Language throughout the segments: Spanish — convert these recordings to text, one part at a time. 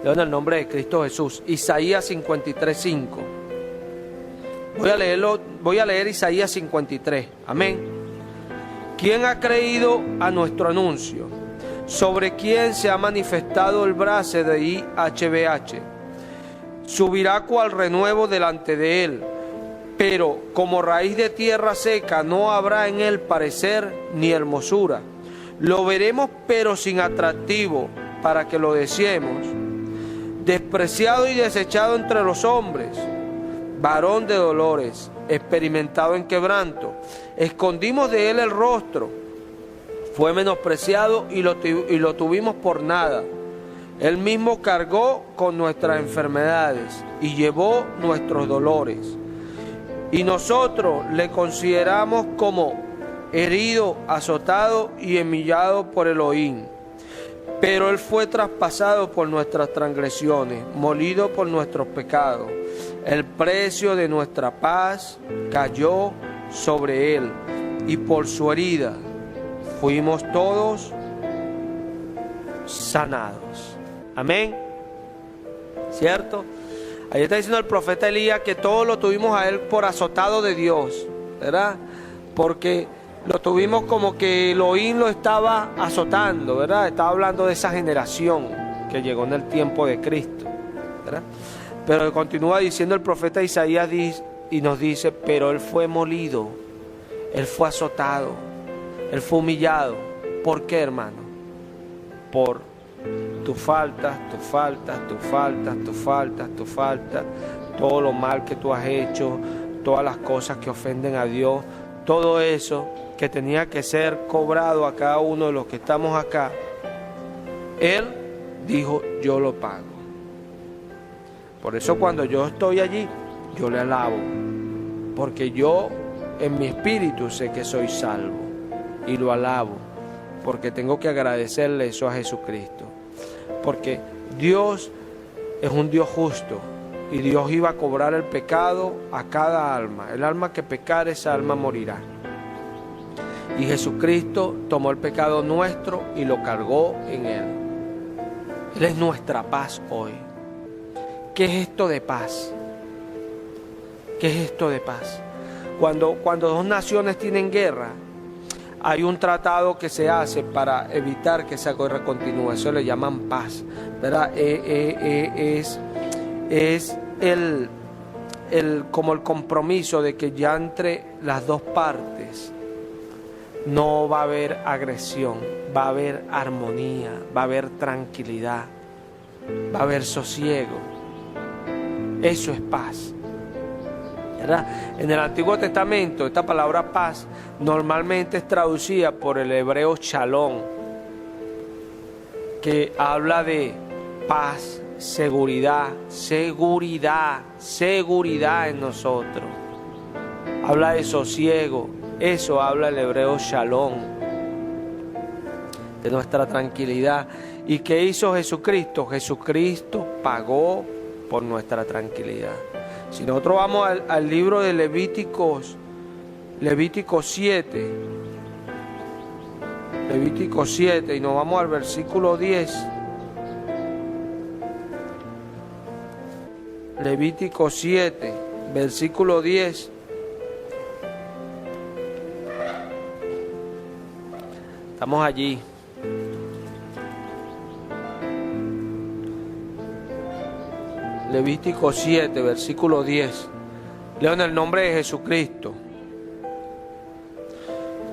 Leo en el nombre de Cristo Jesús. Isaías 53:5. Voy a leer Isaías 53. Amén. ¿Quién ha creído a nuestro anuncio? ¿Sobre quién se ha manifestado el brazo de IHBH? Subirá cual renuevo delante de él, pero como raíz de tierra seca no habrá en él parecer ni hermosura. Lo veremos pero sin atractivo, para que lo deseemos. Despreciado y desechado entre los hombres, varón de dolores, experimentado en quebranto. Escondimos de él el rostro, fue menospreciado y lo tuvimos por nada. Él mismo cargó con nuestras enfermedades y llevó nuestros dolores. Y nosotros le consideramos como herido, azotado y humillado por Elohim. Pero él fue traspasado por nuestras transgresiones, molido por nuestros pecados. El precio de nuestra paz cayó sobre él, y por su herida fuimos todos sanados. Amén. ¿Cierto? Ahí está diciendo el profeta Elías que todos lo tuvimos a él por azotado de Dios, ¿verdad? Porque lo tuvimos como que Elohim lo estaba azotando, ¿verdad? Estaba hablando de esa generación que llegó en el tiempo de Cristo, ¿verdad? Pero continúa diciendo el profeta Isaías y nos dice, pero él fue molido, él fue azotado, él fue humillado. ¿Por qué, hermano? Por tus faltas, todo lo mal que tú has hecho, todas las cosas que ofenden a Dios, todo eso que tenía que ser cobrado a cada uno de los que estamos acá. Él dijo, yo lo pago. Por eso cuando yo estoy allí, yo le alabo, porque yo en mi espíritu sé que soy salvo y lo alabo, porque tengo que agradecerle eso a Jesucristo, porque Dios es un Dios justo y Dios iba a cobrar el pecado a cada alma. El alma que pecare, esa alma morirá. Y Jesucristo tomó el pecado nuestro y lo cargó en él. Él es nuestra paz hoy. ¿Qué es esto de paz? ¿Qué es esto de paz? Cuando dos naciones tienen guerra, hay un tratado que se hace para evitar que esa guerra continúe. Eso le llaman paz, ¿verdad? Es como el compromiso de que ya entre las dos partes no va a haber agresión, va a haber armonía, va a haber tranquilidad, va a haber sosiego. Eso es paz, ¿verdad? En el Antiguo Testamento esta palabra paz normalmente es traducida por el hebreo shalom, que habla de paz, seguridad en nosotros. Habla de sosiego. Eso habla el hebreo shalom, de nuestra tranquilidad. ¿Y qué hizo Jesucristo? Jesucristo pagó por nuestra tranquilidad. Si nosotros vamos al libro de Levítico 7, y nos vamos al versículo 10. Levítico 7, versículo 10. Estamos allí. Levítico 7, versículo 10. Leo en el nombre de Jesucristo.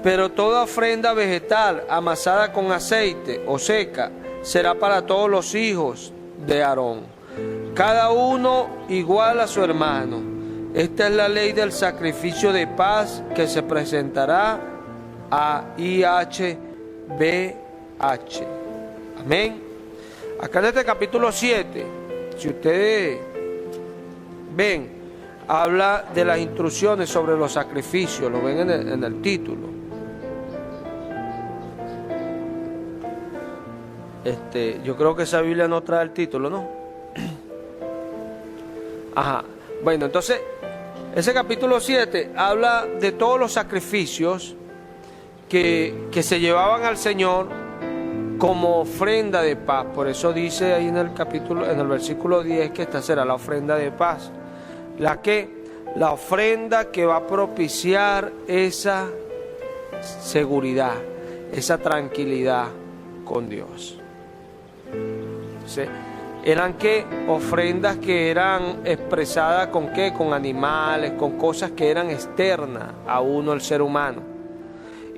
Pero toda ofrenda vegetal amasada con aceite o seca será para todos los hijos de Aarón, cada uno igual a su hermano. Esta es la ley del sacrificio de paz que se presentará a IHBH. Amén. Acá en este capítulo 7, si ustedes ven, habla de las instrucciones sobre los sacrificios, lo ven en el título. Yo creo que esa Biblia no trae el título, ¿no? Ajá. Bueno, entonces, ese capítulo 7 habla de todos los sacrificios que se llevaban al Señor como ofrenda de paz. Por eso dice ahí en el versículo 10 que esta será la ofrenda de paz. La ofrenda que va a propiciar esa seguridad, esa tranquilidad con Dios. ¿Sí? Eran ofrendas que eran expresadas con con animales, con cosas que eran externas a uno, el ser humano.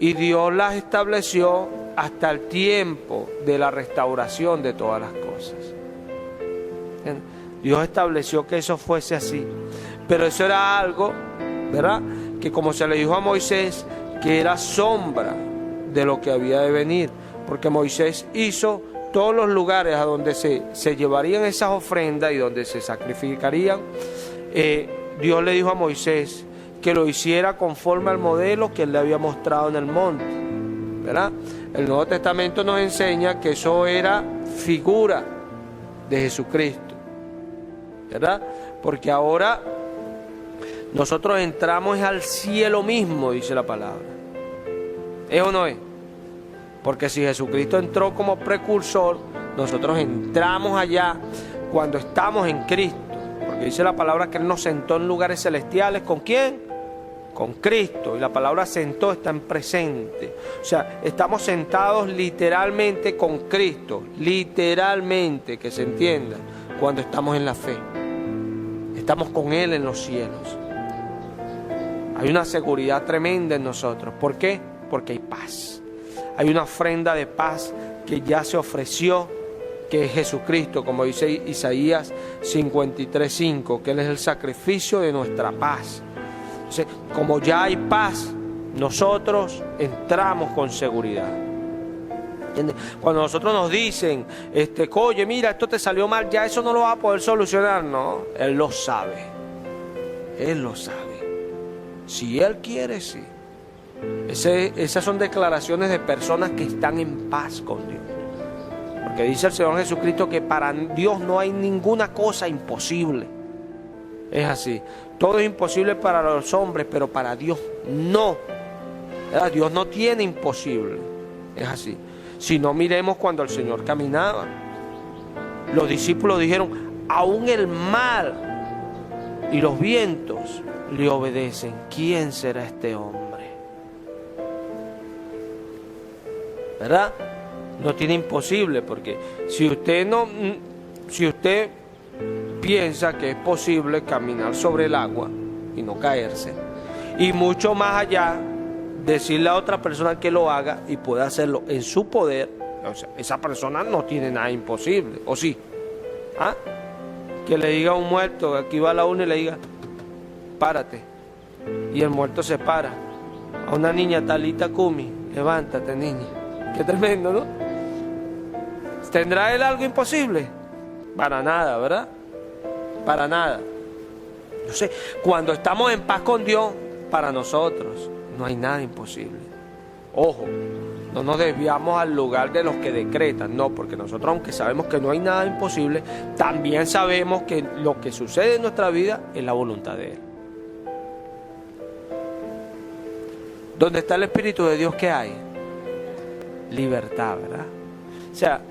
Y Dios las estableció hasta el tiempo de la restauración de todas las cosas. Dios estableció que eso fuese así. Pero eso era algo, ¿verdad?, que como se le dijo a Moisés, que era sombra de lo que había de venir. Porque Moisés hizo todos los lugares a donde se llevarían esas ofrendas y donde se sacrificarían. Dios le dijo a Moisés que lo hiciera conforme al modelo que él le había mostrado en el monte, ¿verdad? El Nuevo Testamento nos enseña que eso era figura de Jesucristo, ¿verdad? Porque ahora nosotros entramos al cielo mismo, dice la palabra. ¿Es o no es? Porque si Jesucristo entró como precursor, nosotros entramos allá cuando estamos en Cristo. Porque dice la palabra que Él nos sentó en lugares celestiales. ¿Con quién? Con Cristo. Y la palabra sentó está en presente. O sea, estamos sentados literalmente con Cristo. Literalmente, que se entienda, cuando estamos en la fe. Estamos con Él en los cielos. Hay una seguridad tremenda en nosotros. ¿Por qué? Porque hay paz. Hay una ofrenda de paz que ya se ofreció, que es Jesucristo, como dice Isaías 53:5, que Él es el sacrificio de nuestra paz. Entonces, como ya hay paz, nosotros entramos con seguridad. ¿Entiendes? Cuando nosotros nos dicen, oye, mira, esto te salió mal, ya eso no lo va a poder solucionar, no, Él lo sabe. Él lo sabe. Si Él quiere, sí. Esas son declaraciones de personas que están en paz con Dios. Porque dice el Señor Jesucristo que para Dios no hay ninguna cosa imposible. Es así. Todo es imposible para los hombres, pero para Dios no. Dios no tiene imposible. Es así. Si no, miremos cuando el Señor caminaba. Los discípulos dijeron, aún el mar y los vientos le obedecen. ¿Quién será este hombre? ¿Verdad? No tiene imposible, porque si usted piensa que es posible caminar sobre el agua y no caerse, y mucho más allá, decirle a otra persona que lo haga y pueda hacerlo en su poder, o sea, esa persona no tiene nada imposible, ¿o sí? ¿Ah? Que le diga a un muerto, aquí va la una y le diga, párate, y el muerto se para. A una niña, Talita Kumi, levántate, niña. Qué tremendo, ¿no? ¿Tendrá Él algo imposible? Para nada, ¿verdad? Para nada. Yo sé, cuando estamos en paz con Dios, para nosotros no hay nada imposible. Ojo, no nos desviamos al lugar de los que decretan, no, porque nosotros, aunque sabemos que no hay nada imposible, también sabemos que lo que sucede en nuestra vida es la voluntad de Él. ¿Dónde está el Espíritu de Dios? ¿Qué hay? Libertad, ¿verdad? O sea,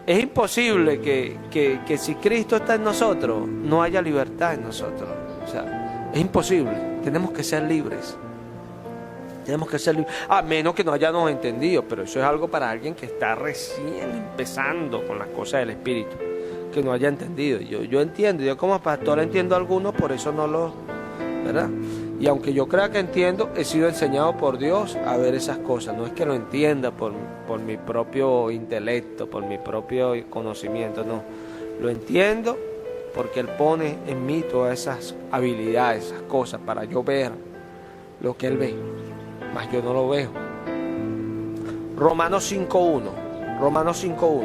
es imposible que si Cristo está en nosotros, no haya libertad en nosotros. O sea, es imposible. Tenemos que ser libres. Tenemos que ser libres. A menos que no hayamos entendido, pero eso es algo para alguien que está recién empezando con las cosas del Espíritu, que no haya entendido. Yo entiendo, yo como pastor entiendo algunos, por eso no lo... ¿verdad? Y aunque yo crea que entiendo, he sido enseñado por Dios a ver esas cosas. No es que lo entienda por mi propio intelecto, por mi propio conocimiento, no. Lo entiendo porque Él pone en mí todas esas habilidades, esas cosas, para yo ver lo que Él ve. Mas yo no lo veo. Romanos 5.1. Romanos 5.1.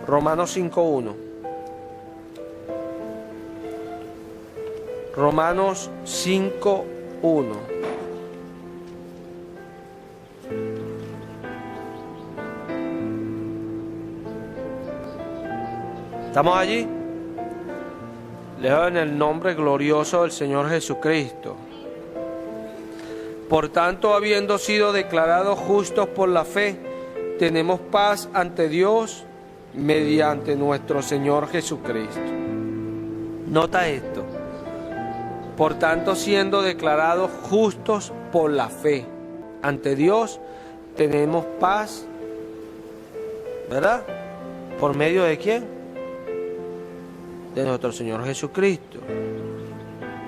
Romanos 5.1. Romanos 5.1. ¿Estamos allí? Leo en el nombre glorioso del Señor Jesucristo. Por tanto, habiendo sido declarados justos por la fe, tenemos paz ante Dios mediante nuestro Señor Jesucristo. Nota esto. Por tanto, siendo declarados justos por la fe ante Dios, tenemos paz, ¿verdad? ¿Por medio de quién? De nuestro Señor Jesucristo.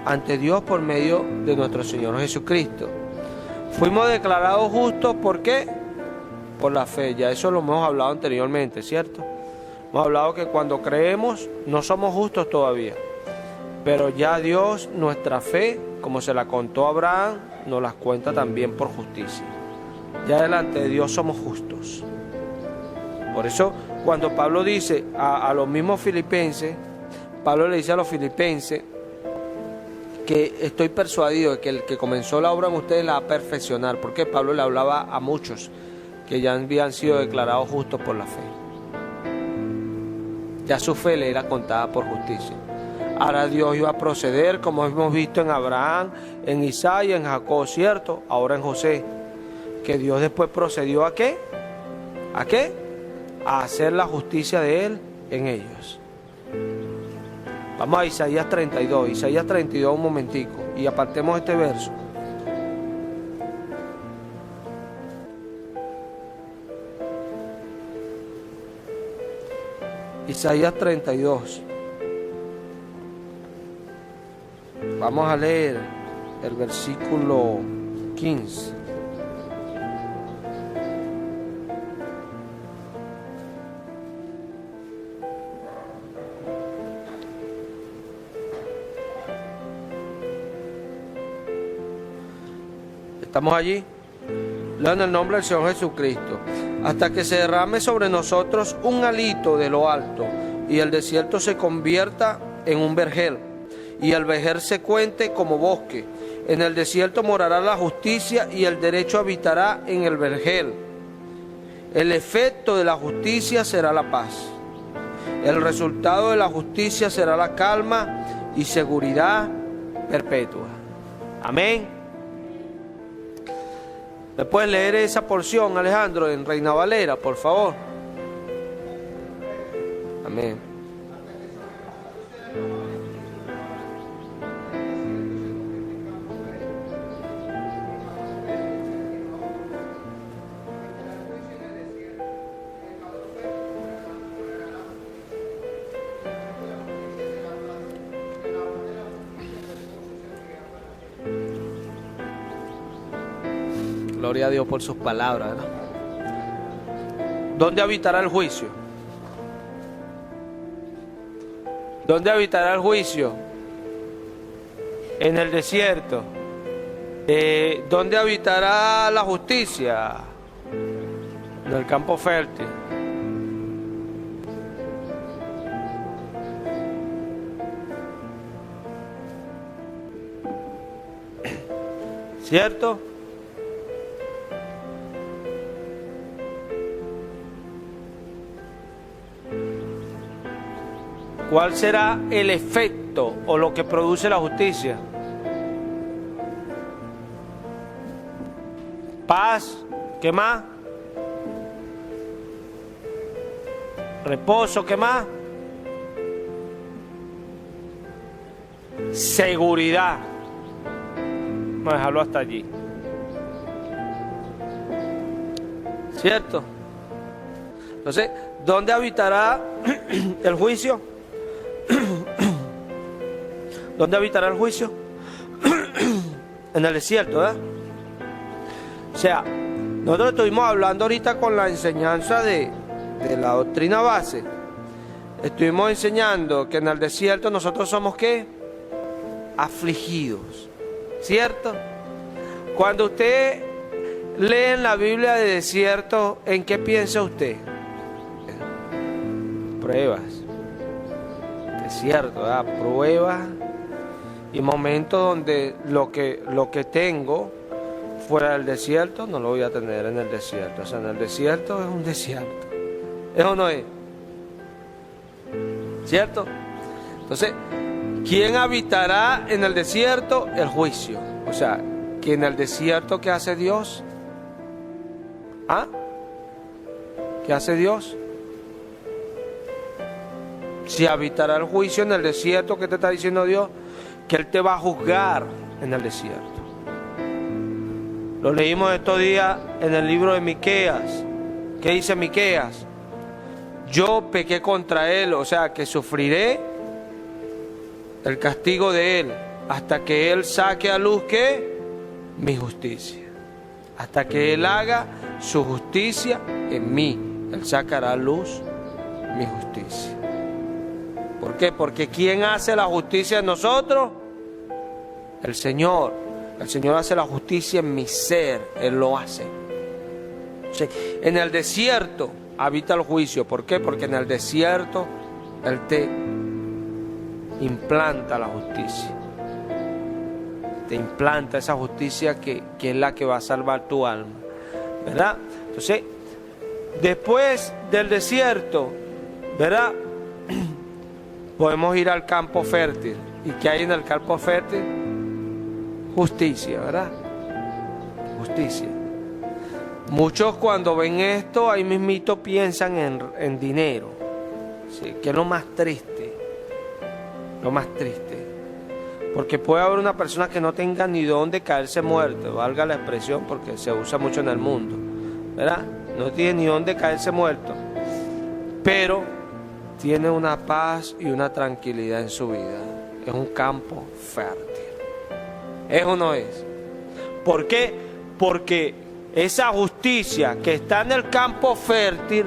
Ante Dios por medio de nuestro Señor Jesucristo. Fuimos declarados justos, ¿por qué? Por la fe. Ya eso lo hemos hablado anteriormente, ¿cierto? Hemos hablado que cuando creemos no somos justos todavía. Pero ya Dios, nuestra fe, como se la contó a Abraham, nos las cuenta también por justicia. Ya delante de Dios somos justos. Por eso, cuando Pablo dice a los mismos filipenses, Pablo le dice a los filipenses que estoy persuadido de que el que comenzó la obra en ustedes la va a perfeccionar, porque Pablo le hablaba a muchos que ya habían sido declarados justos por la fe. Ya su fe le era contada por justicia. Ahora Dios iba a proceder, como hemos visto en Abraham, en Isaac y en Jacob, ¿cierto? Ahora en José, que Dios después procedió ¿a qué? ¿A qué? A hacer la justicia de Él en ellos. Vamos a Isaías 32, Isaías 32 un momentico, y apartemos este verso. Isaías 32. Vamos a leer el versículo 15. ¿Estamos allí? Leo en el nombre del Señor Jesucristo. Hasta que se derrame sobre nosotros un hálito de lo alto, y el desierto se convierta en un vergel, y el vergel se cuente como bosque. En el desierto morará la justicia, y el derecho habitará en el vergel. El efecto de la justicia será la paz. El resultado de la justicia será la calma y seguridad perpetua. Amén. ¿Me puedes leer esa porción, Alejandro, en Reina Valera, por favor? Amén. Gloria a Dios por sus palabras, ¿no? ¿Dónde habitará el juicio? ¿Dónde habitará el juicio? En el desierto. ¿Dónde habitará la justicia? En el campo fértil. ¿Cierto? ¿Cuál será el efecto o lo que produce la justicia? Paz, ¿qué más? Reposo, ¿qué más? Seguridad. Vamos a dejarlo hasta allí. ¿Cierto? Entonces, ¿dónde habitará el juicio? ¿Dónde habitará el juicio? En el desierto, ¿verdad? O sea, nosotros estuvimos hablando ahorita con la enseñanza de la doctrina base. Estuvimos enseñando que en el desierto nosotros somos ¿qué? Afligidos, ¿cierto? Cuando usted lee en la Biblia de desierto, ¿en qué piensa usted? Pruebas. Desierto, ¿verdad? Pruebas y momentos donde lo que tengo fuera del desierto no lo voy a tener en el desierto. O sea, en el desierto es un desierto. ¿Eso no es? ¿Cierto? Entonces, ¿quién habitará en el desierto? El juicio. O sea, que en el desierto, ¿qué hace Dios? ¿Ah? ¿Qué hace Dios? Si habitará el juicio en el desierto, ¿qué te está diciendo Dios? Que Él te va a juzgar en el desierto. Lo leímos estos días en el libro de Miqueas. ¿Qué dice Miqueas? Yo pequé contra Él, o sea que sufriré el castigo de Él hasta que Él saque a luz, ¿qué? Mi justicia. Hasta que Él haga su justicia en mí, Él sacará a luz mi justicia. ¿Por qué? Porque ¿quién hace la justicia en nosotros? El Señor. El Señor hace la justicia en mi ser, Él lo hace. Sí. En el desierto habita el juicio. ¿Por qué? Porque en el desierto Él te implanta la justicia. Te implanta esa justicia que es la que va a salvar tu alma, ¿verdad? Entonces, después del desierto, ¿verdad? Podemos ir al campo fértil. ¿Y qué hay en el campo fértil? Justicia, ¿verdad? Justicia. Muchos cuando ven esto, ahí mismito piensan en dinero, ¿sí? Que es lo más triste. Lo más triste. Porque puede haber una persona que no tenga ni dónde caerse muerto, valga la expresión porque se usa mucho en el mundo, ¿verdad? No tiene ni dónde caerse muerto, pero tiene una paz y una tranquilidad en su vida. Es un campo fértil. ¿Es o no es? ¿Por qué? Porque esa justicia que está en el campo fértil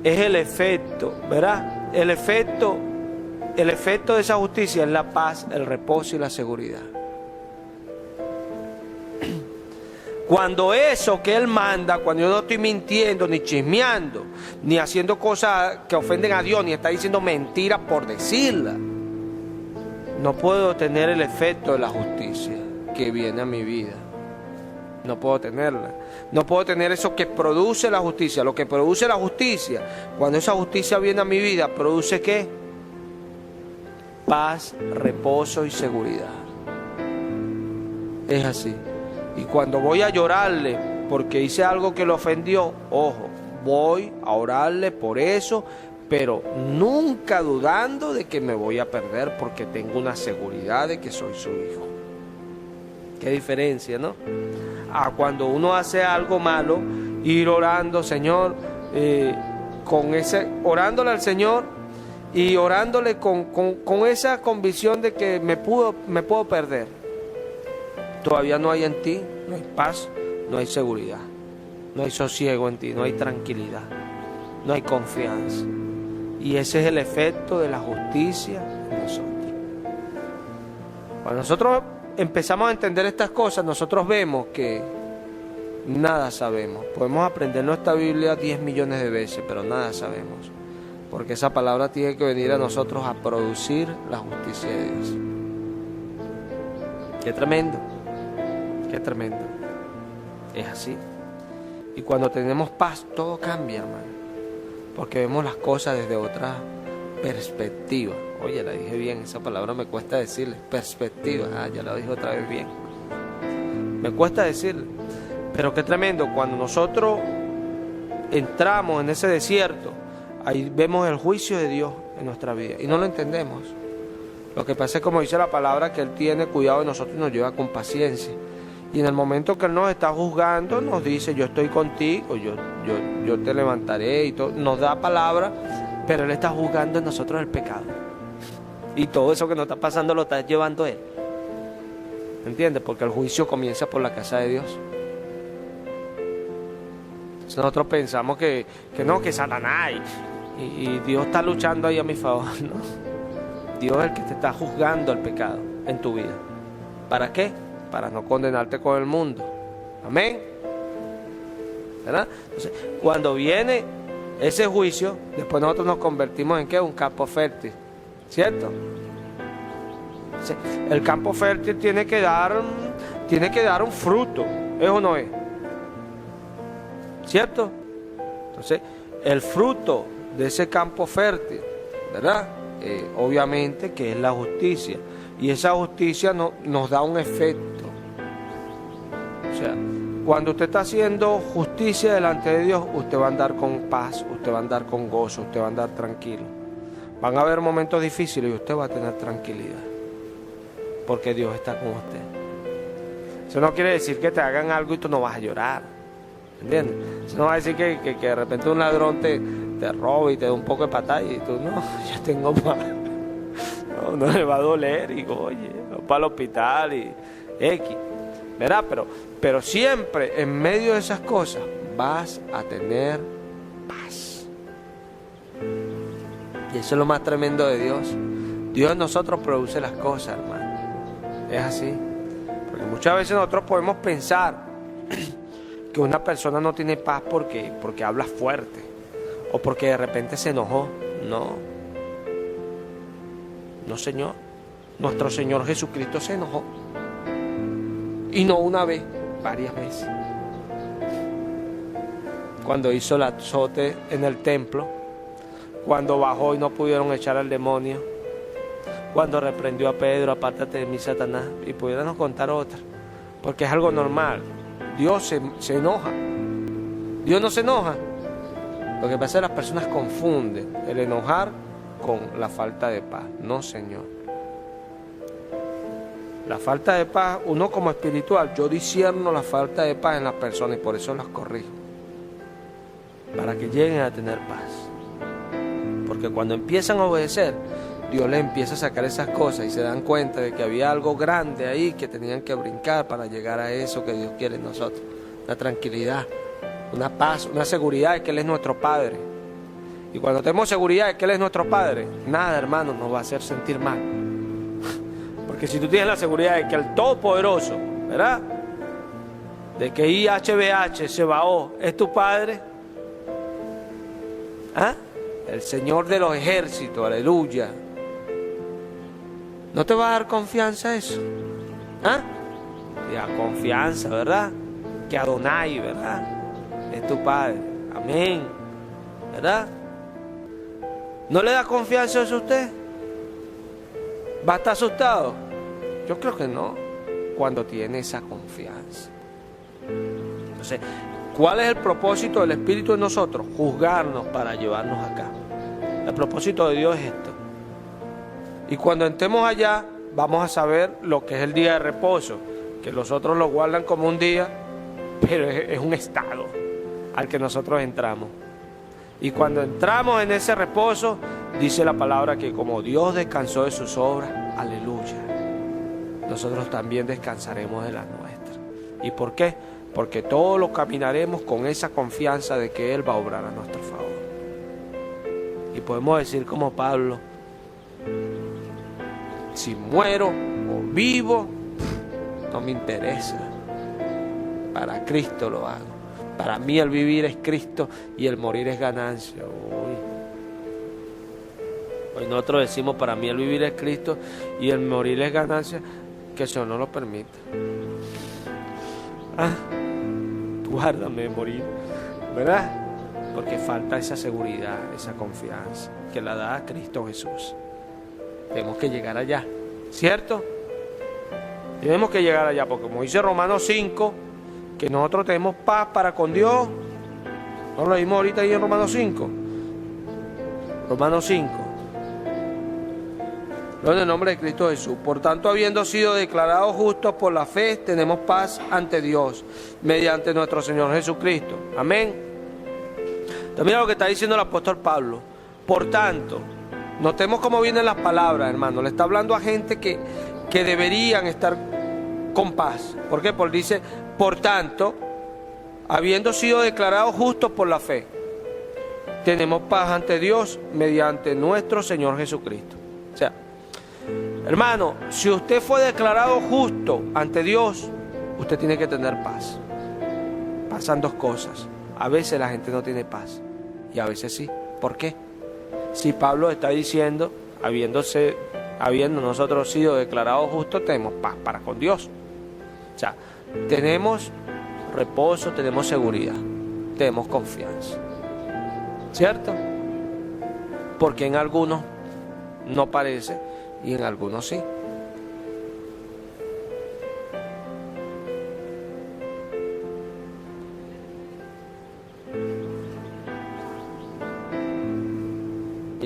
es el efecto, ¿verdad? El efecto de esa justicia es la paz, el reposo y la seguridad. Cuando eso que Él manda, cuando yo no estoy mintiendo, ni chismeando, ni haciendo cosas que ofenden a Dios, ni está diciendo mentiras por decirla, no puedo tener el efecto de la justicia que viene a mi vida. No puedo tenerla. No puedo tener eso que produce la justicia. Lo que produce la justicia, cuando esa justicia viene a mi vida, ¿produce qué? Paz, reposo y seguridad. Es así. Y cuando voy a llorarle porque hice algo que lo ofendió, ojo, voy a orarle por eso, pero nunca dudando de que me voy a perder porque tengo una seguridad de que soy su hijo. Qué diferencia, ¿no? A cuando uno hace algo malo, ir orando, Señor, orándole al Señor y orándole con esa convicción de que me puedo perder. Todavía no hay en ti, no hay paz, no hay seguridad, no hay sosiego en ti, no hay tranquilidad, no hay confianza. Y ese es el efecto de la justicia en nosotros. Cuando nosotros empezamos a entender estas cosas, nosotros vemos que nada sabemos. Podemos aprender nuestra Biblia 10 millones de veces, pero nada sabemos. Porque esa palabra tiene que venir a nosotros a producir la justicia de Dios. Qué tremendo. Qué tremendo. Es así. Y cuando tenemos paz, todo cambia, hermano. Porque vemos las cosas desde otra perspectiva. Oye, la dije bien, esa palabra me cuesta decirle. Perspectiva. Ya la dije otra vez bien. Me cuesta decirle. Pero qué tremendo. Cuando nosotros entramos en ese desierto, ahí vemos el juicio de Dios en nuestra vida. Y no lo entendemos. Lo que pasa es, como dice la palabra, que Él tiene cuidado de nosotros y nos lleva con paciencia. Y en el momento que Él nos está juzgando, nos dice, yo estoy contigo, yo te levantaré y todo. Nos da palabra, pero Él está juzgando en nosotros el pecado. Y todo eso que nos está pasando lo está llevando Él. ¿Entiendes? Porque el juicio comienza por la casa de Dios. Entonces nosotros pensamos que no, que Satanás y Dios está luchando ahí a mi favor, ¿no? Dios es el que te está juzgando el pecado en tu vida. ¿Para qué? Para no condenarte con el mundo. Amén. ¿Verdad? Entonces, cuando viene ese juicio, después nosotros nos convertimos en ¿qué? Un campo fértil. ¿Cierto? Entonces, el campo fértil tiene que dar un fruto. ¿Es o no es? ¿Cierto? Entonces, el fruto de ese campo fértil, ¿verdad? Obviamente que es la justicia. Y esa justicia nos da un efecto. O sea, Cuando usted está haciendo justicia delante de Dios, usted va a andar con paz, usted va a andar con gozo, usted va a andar tranquilo. Van a haber momentos difíciles y usted va a tener tranquilidad, porque Dios está con usted. Eso no quiere decir que te hagan algo y tú no vas a llorar, ¿entiendes? Eso no va a decir que de repente un ladrón te robe y te da un poco de patada y tú, no, ya tengo paz. No le va a doler y oye, va para el hospital y X, ¿verdad? Pero siempre en medio de esas cosas vas a tener paz. Y eso es lo más tremendo de Dios. Dios en nosotros produce las cosas, hermano. Es así. Porque muchas veces nosotros podemos pensar que una persona no tiene paz porque habla fuerte o porque de repente se enojó. No, Señor. Nuestro Señor Jesucristo se enojó. Y no una vez, varias veces. Cuando hizo el azote en el templo, cuando bajó y no pudieron echar al demonio, cuando reprendió a Pedro, apártate de mí, Satanás, y pudiéramos contar otra, porque es algo normal. Dios se enoja. Dios no se enoja. Lo que pasa es que las personas confunden el enojar con la falta de paz. No, Señor. La falta de paz, uno como espiritual, yo discierno la falta de paz en las personas y por eso las corrijo, para que lleguen a tener paz. Porque cuando empiezan a obedecer, Dios les empieza a sacar esas cosas y se dan cuenta de que había algo grande ahí que tenían que brincar para llegar a eso que Dios quiere en nosotros. Una tranquilidad, una paz, una seguridad de que Él es nuestro Padre. Y cuando tenemos seguridad de que Él es nuestro Padre, nada, hermano, nos va a hacer sentir mal. Porque si tú tienes la seguridad de que el Todopoderoso, ¿verdad?, de que IHBH, Sebaot, es tu Padre, ¿ah?, el Señor de los ejércitos, aleluya, ¿no te va a dar confianza eso? ¿Ah? Te da confianza, ¿verdad? Que Adonai, ¿verdad?, es tu Padre. Amén. ¿Verdad? ¿No le da confianza eso a usted? ¿Va a estar asustado? Yo creo que no, cuando tiene esa confianza. Entonces, ¿cuál es el propósito del Espíritu en nosotros? Juzgarnos para llevarnos acá. El propósito de Dios es esto. Y cuando entremos allá, vamos a saber lo que es el día de reposo, que los otros lo guardan como un día, pero es un estado al que nosotros entramos. Y cuando entramos en ese reposo, dice la palabra que como Dios descansó de sus obras, aleluya, nosotros también descansaremos de las nuestras. ¿Y por qué? Porque todos lo caminaremos con esa confianza de que Él va a obrar a nuestro favor. Y podemos decir como Pablo, si muero o vivo, no me interesa. Para Cristo lo hago. Para mí el vivir es Cristo y el morir es ganancia. Hoy nosotros decimos, para mí el vivir es Cristo y el morir es ganancia, que eso no lo permita. Guárdame de morir, ¿verdad? Porque falta esa seguridad, esa confianza que la da Cristo Jesús. Tenemos que llegar allá, ¿cierto? Tenemos que llegar allá, porque como dice Romanos 5, que nosotros tenemos paz para con Dios. ¿No lo leímos ahorita ahí en Romanos 5? Romanos 5. En el nombre de Cristo Jesús. Por tanto, habiendo sido declarados justos por la fe, tenemos paz ante Dios, mediante nuestro Señor Jesucristo. Amén. También lo que está diciendo el apóstol Pablo. Por tanto, notemos cómo vienen las palabras, hermano. Le está hablando a gente que deberían estar con paz. ¿Por qué? Porque dice, por tanto, habiendo sido declarados justos por la fe, tenemos paz ante Dios mediante nuestro Señor Jesucristo. O sea, hermano, si usted fue declarado justo ante Dios, usted tiene que tener paz. Pasan dos cosas. A veces la gente no tiene paz y a veces sí. ¿Por qué? Si Pablo está diciendo, habiendo nosotros sido declarados justos, tenemos paz para con Dios. O sea, tenemos reposo, tenemos seguridad, tenemos confianza. ¿Cierto? Porque en algunos no parece y en algunos sí.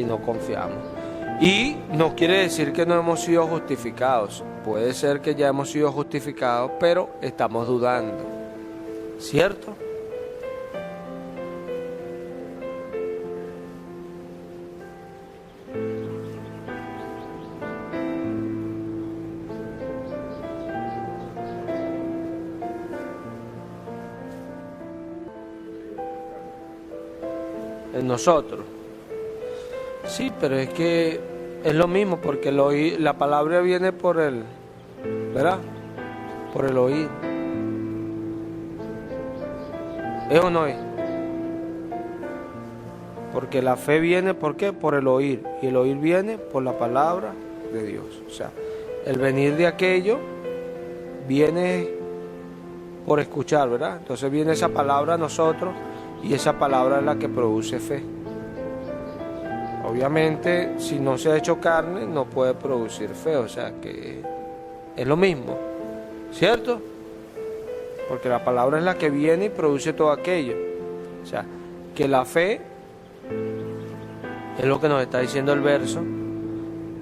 y no confiamos. Y no quiere decir que no hemos sido justificados. Puede ser que ya hemos sido justificados, pero estamos dudando. ¿Cierto? En nosotros. Sí, pero es que es lo mismo, porque la palabra viene por el, ¿verdad? Por el oír. ¿Es o no es? Porque la fe viene, ¿por qué? Por el oír. Y el oír viene por la palabra de Dios. O sea, el venir de aquello viene por escuchar, ¿verdad? Entonces viene esa palabra a nosotros y esa palabra es la que produce fe. Obviamente, si no se ha hecho carne, no puede producir fe, o sea que es lo mismo, ¿cierto? Porque la palabra es la que viene y produce todo aquello. O sea, que la fe es lo que nos está diciendo el verso,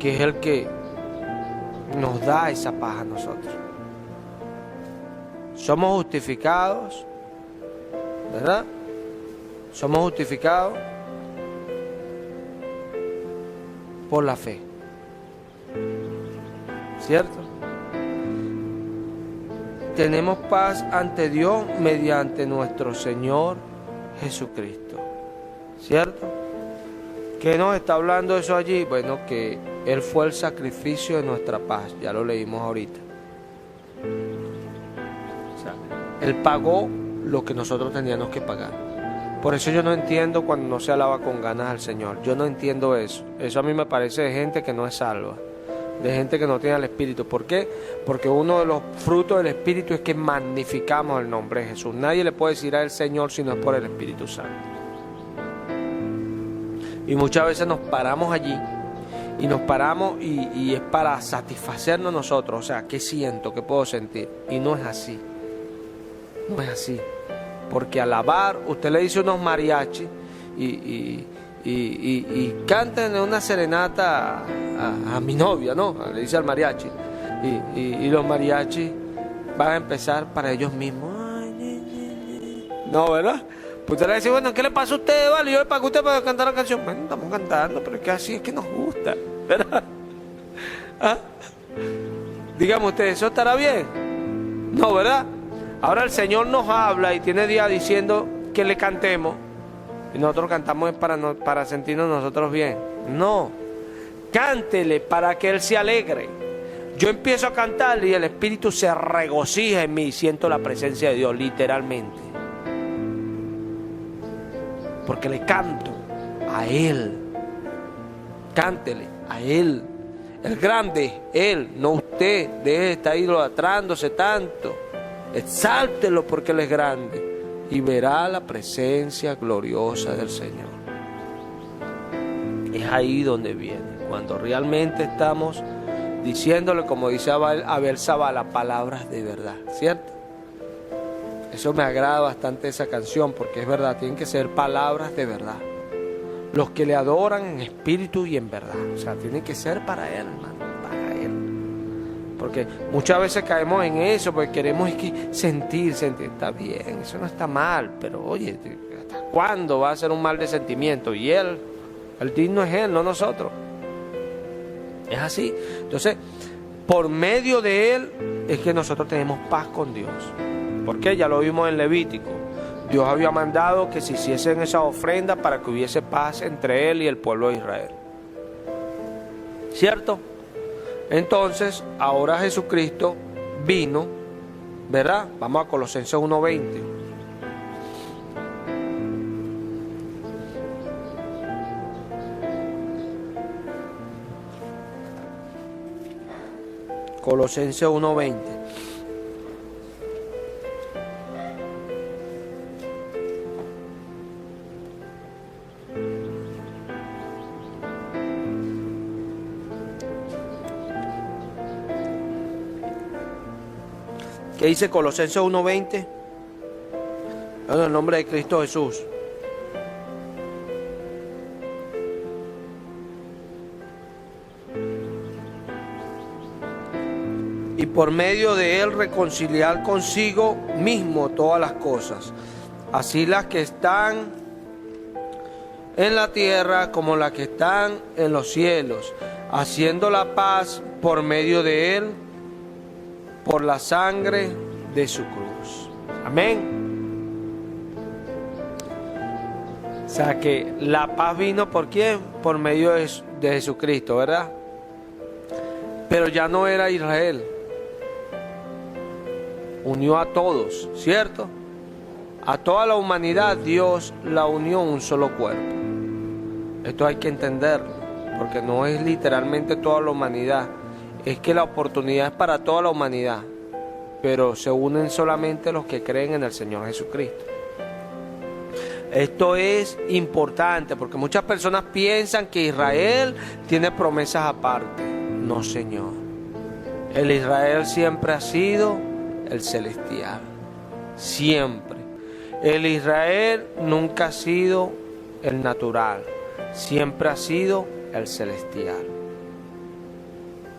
que es el que nos da esa paz a nosotros. Somos justificados, ¿verdad? Somos justificados por la fe, ¿cierto? Tenemos paz ante Dios mediante nuestro Señor Jesucristo, ¿cierto? ¿Qué nos está hablando eso allí? Bueno, que Él fue el sacrificio de nuestra paz, ya lo leímos ahorita. O sea, Él pagó lo que nosotros teníamos que pagar. Por eso yo no entiendo cuando no se alaba con ganas al Señor. Yo no entiendo eso. Eso a mí me parece de gente que no es salva, de gente que no tiene el Espíritu. ¿Por qué? Porque uno de los frutos del Espíritu es que magnificamos el nombre de Jesús. Nadie le puede decir al Señor si no es por el Espíritu Santo. Y muchas veces nos paramos allí y nos paramos y es para satisfacernos nosotros. O sea, ¿qué siento? ¿Qué puedo sentir? Y no es así. No es así. Porque alabar, usted le dice unos mariachis y canten una serenata a mi novia, ¿no? Le dice al mariachi. Y los mariachis van a empezar para ellos mismos. No, ¿verdad? Pues usted le dice, bueno, ¿qué le pasa a usted, vale? Yo le pago a usted para cantar la canción. Bueno, estamos cantando, pero es que así es que nos gusta, ¿verdad? ¿Ah? Dígame usted, ¿eso estará bien? No, ¿verdad? Ahora el Señor nos habla y tiene días diciendo que le cantemos y nosotros cantamos para sentirnos nosotros bien. No, cántele para que Él se alegre. Yo empiezo a cantarle y el Espíritu se regocija en mí y siento la presencia de Dios, literalmente. Porque le canto a Él. Cántele a Él. El grande, Él, no usted. Deje de estar idolatrándose tanto. Exáltelo porque Él es grande y verá la presencia gloriosa del Señor. Es ahí donde viene, cuando realmente estamos diciéndole, como dice Abel Zavala, palabras de verdad, ¿cierto? Eso me agrada bastante esa canción, porque es verdad, tienen que ser palabras de verdad. Los que le adoran en espíritu y en verdad, o sea, tienen que ser para Él, hermano, para Él. Porque muchas veces caemos en eso, porque queremos sentir, está bien, eso no está mal, pero oye, ¿hasta cuándo va a ser un mal de sentimiento? Y Él, el digno es Él, no nosotros. Es así. Entonces, por medio de Él es que nosotros tenemos paz con Dios. Porque ya lo vimos en Levítico. Dios había mandado que se hiciesen esas ofrendas para que hubiese paz entre Él y el pueblo de Israel. ¿Cierto? Entonces, ahora Jesucristo vino, ¿verdad? Vamos a Colosenses 1:20. Colosenses 1:20. ¿Qué dice Colosenses 1:20? En el nombre de Cristo Jesús. y por medio de él reconciliar consigo mismo todas las cosas, así las que están en la tierra como las que están en los cielos, haciendo la paz por medio de él, por la sangre de su cruz. Amén. O sea que la paz vino ¿por quién? Por medio de Jesucristo, ¿verdad? Pero ya no era Israel. Unió a todos, ¿cierto? A toda la humanidad Dios la unió en un solo cuerpo. Esto hay que entenderlo, porque no es literalmente toda la humanidad. Es que la oportunidad es para toda la humanidad, pero se unen solamente los que creen en el Señor Jesucristo. Esto es importante porque muchas personas piensan que Israel tiene promesas aparte. No, Señor. El Israel siempre ha sido el celestial. Siempre. El Israel nunca ha sido el natural. Siempre ha sido el celestial.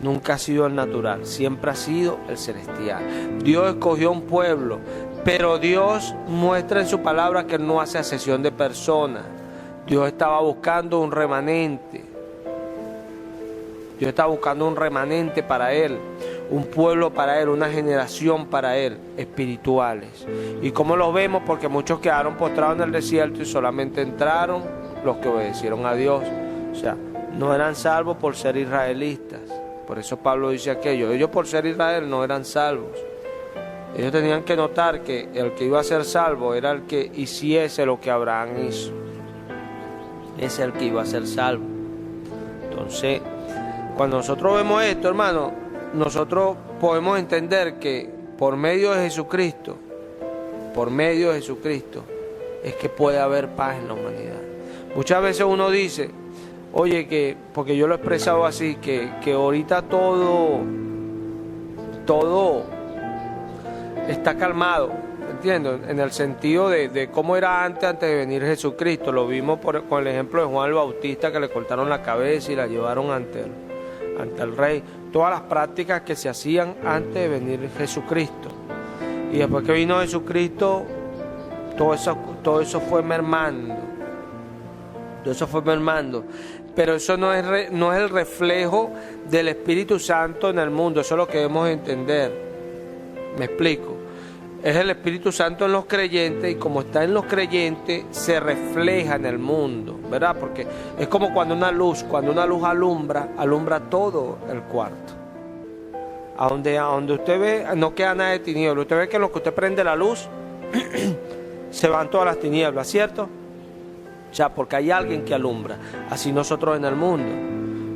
Nunca ha sido el natural. Siempre ha sido el celestial. Dios escogió un pueblo. Pero Dios muestra en su palabra que Él no hace acepción de personas. Dios estaba buscando un remanente. Dios estaba buscando un remanente para Él. Un pueblo para Él, una generación para Él, espirituales. ¿Y cómo los vemos? Porque muchos quedaron postrados en el desierto y solamente entraron los que obedecieron a Dios. O sea, no eran salvos por ser israelitas. Por eso Pablo dice aquello. Ellos por ser Israel no eran salvos. Ellos tenían que notar que el que iba a ser salvo era el que hiciese lo que Abraham hizo. Ese es el que iba a ser salvo. Entonces, cuando nosotros vemos esto, hermano, nosotros podemos entender que por medio de Jesucristo, es que puede haber paz en la humanidad. Muchas veces uno dice, oye, que, porque yo lo he expresado así, que ahorita todo está calmado, ¿entiendes? En el sentido de cómo era antes de venir Jesucristo. Lo vimos con el ejemplo de Juan el Bautista, que le cortaron la cabeza y la llevaron ante el rey. Todas las prácticas que se hacían antes de venir Jesucristo. Y después que vino Jesucristo, todo eso fue mermando. Todo eso fue mermando. Pero eso no es el reflejo del Espíritu Santo en el mundo. Eso es lo que debemos entender. Me explico. Es el Espíritu Santo en los creyentes, y como está en los creyentes se refleja en el mundo, ¿verdad? Porque es como cuando una luz alumbra todo el cuarto. A donde usted ve, no queda nada de tinieblas. Usted ve que en lo que usted prende la luz se van todas las tinieblas, ¿cierto? O sea, porque hay alguien que alumbra. Así nosotros en el mundo.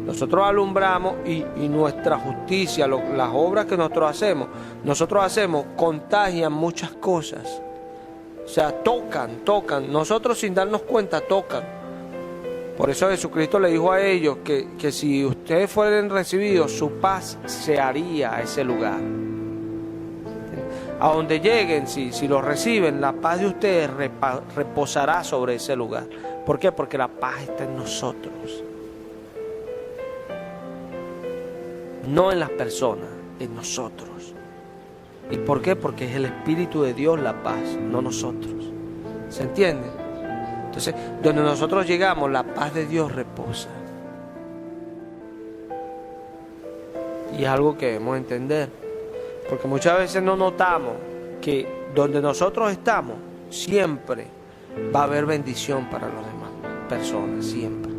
Nosotros alumbramos y nuestra justicia, las obras que nosotros hacemos, contagian muchas cosas. O sea, tocan. Nosotros sin darnos cuenta tocan. Por eso Jesucristo le dijo a ellos que si ustedes fueran recibidos, su paz se haría a ese lugar. A donde lleguen, si los reciben, la paz de ustedes reposará sobre ese lugar. ¿Por qué? Porque la paz está en nosotros. No en las personas, en nosotros. ¿Y por qué? Porque es el Espíritu de Dios la paz, no nosotros. ¿Se entiende? Entonces, donde nosotros llegamos, la paz de Dios reposa. Y es algo que debemos entender. Porque muchas veces no notamos que donde nosotros estamos, siempre va a haber bendición para las demás personas, siempre.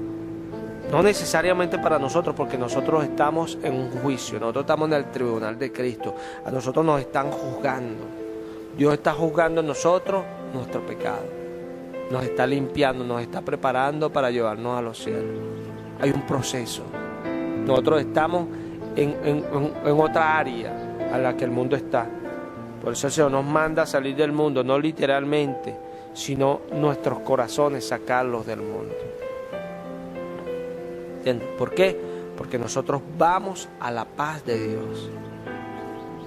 No necesariamente para nosotros, porque nosotros estamos en un juicio, nosotros estamos en el tribunal de Cristo. A nosotros nos están juzgando. Dios está juzgando en nosotros nuestro pecado. Nos está limpiando, nos está preparando para llevarnos a los cielos. Hay un proceso. Nosotros estamos en otra área a la que el mundo está. Por eso el Señor nos manda a salir del mundo, no literalmente, sino nuestros corazones sacarlos del mundo. ¿Entiendes? ¿Por qué? Porque nosotros vamos a la paz de Dios.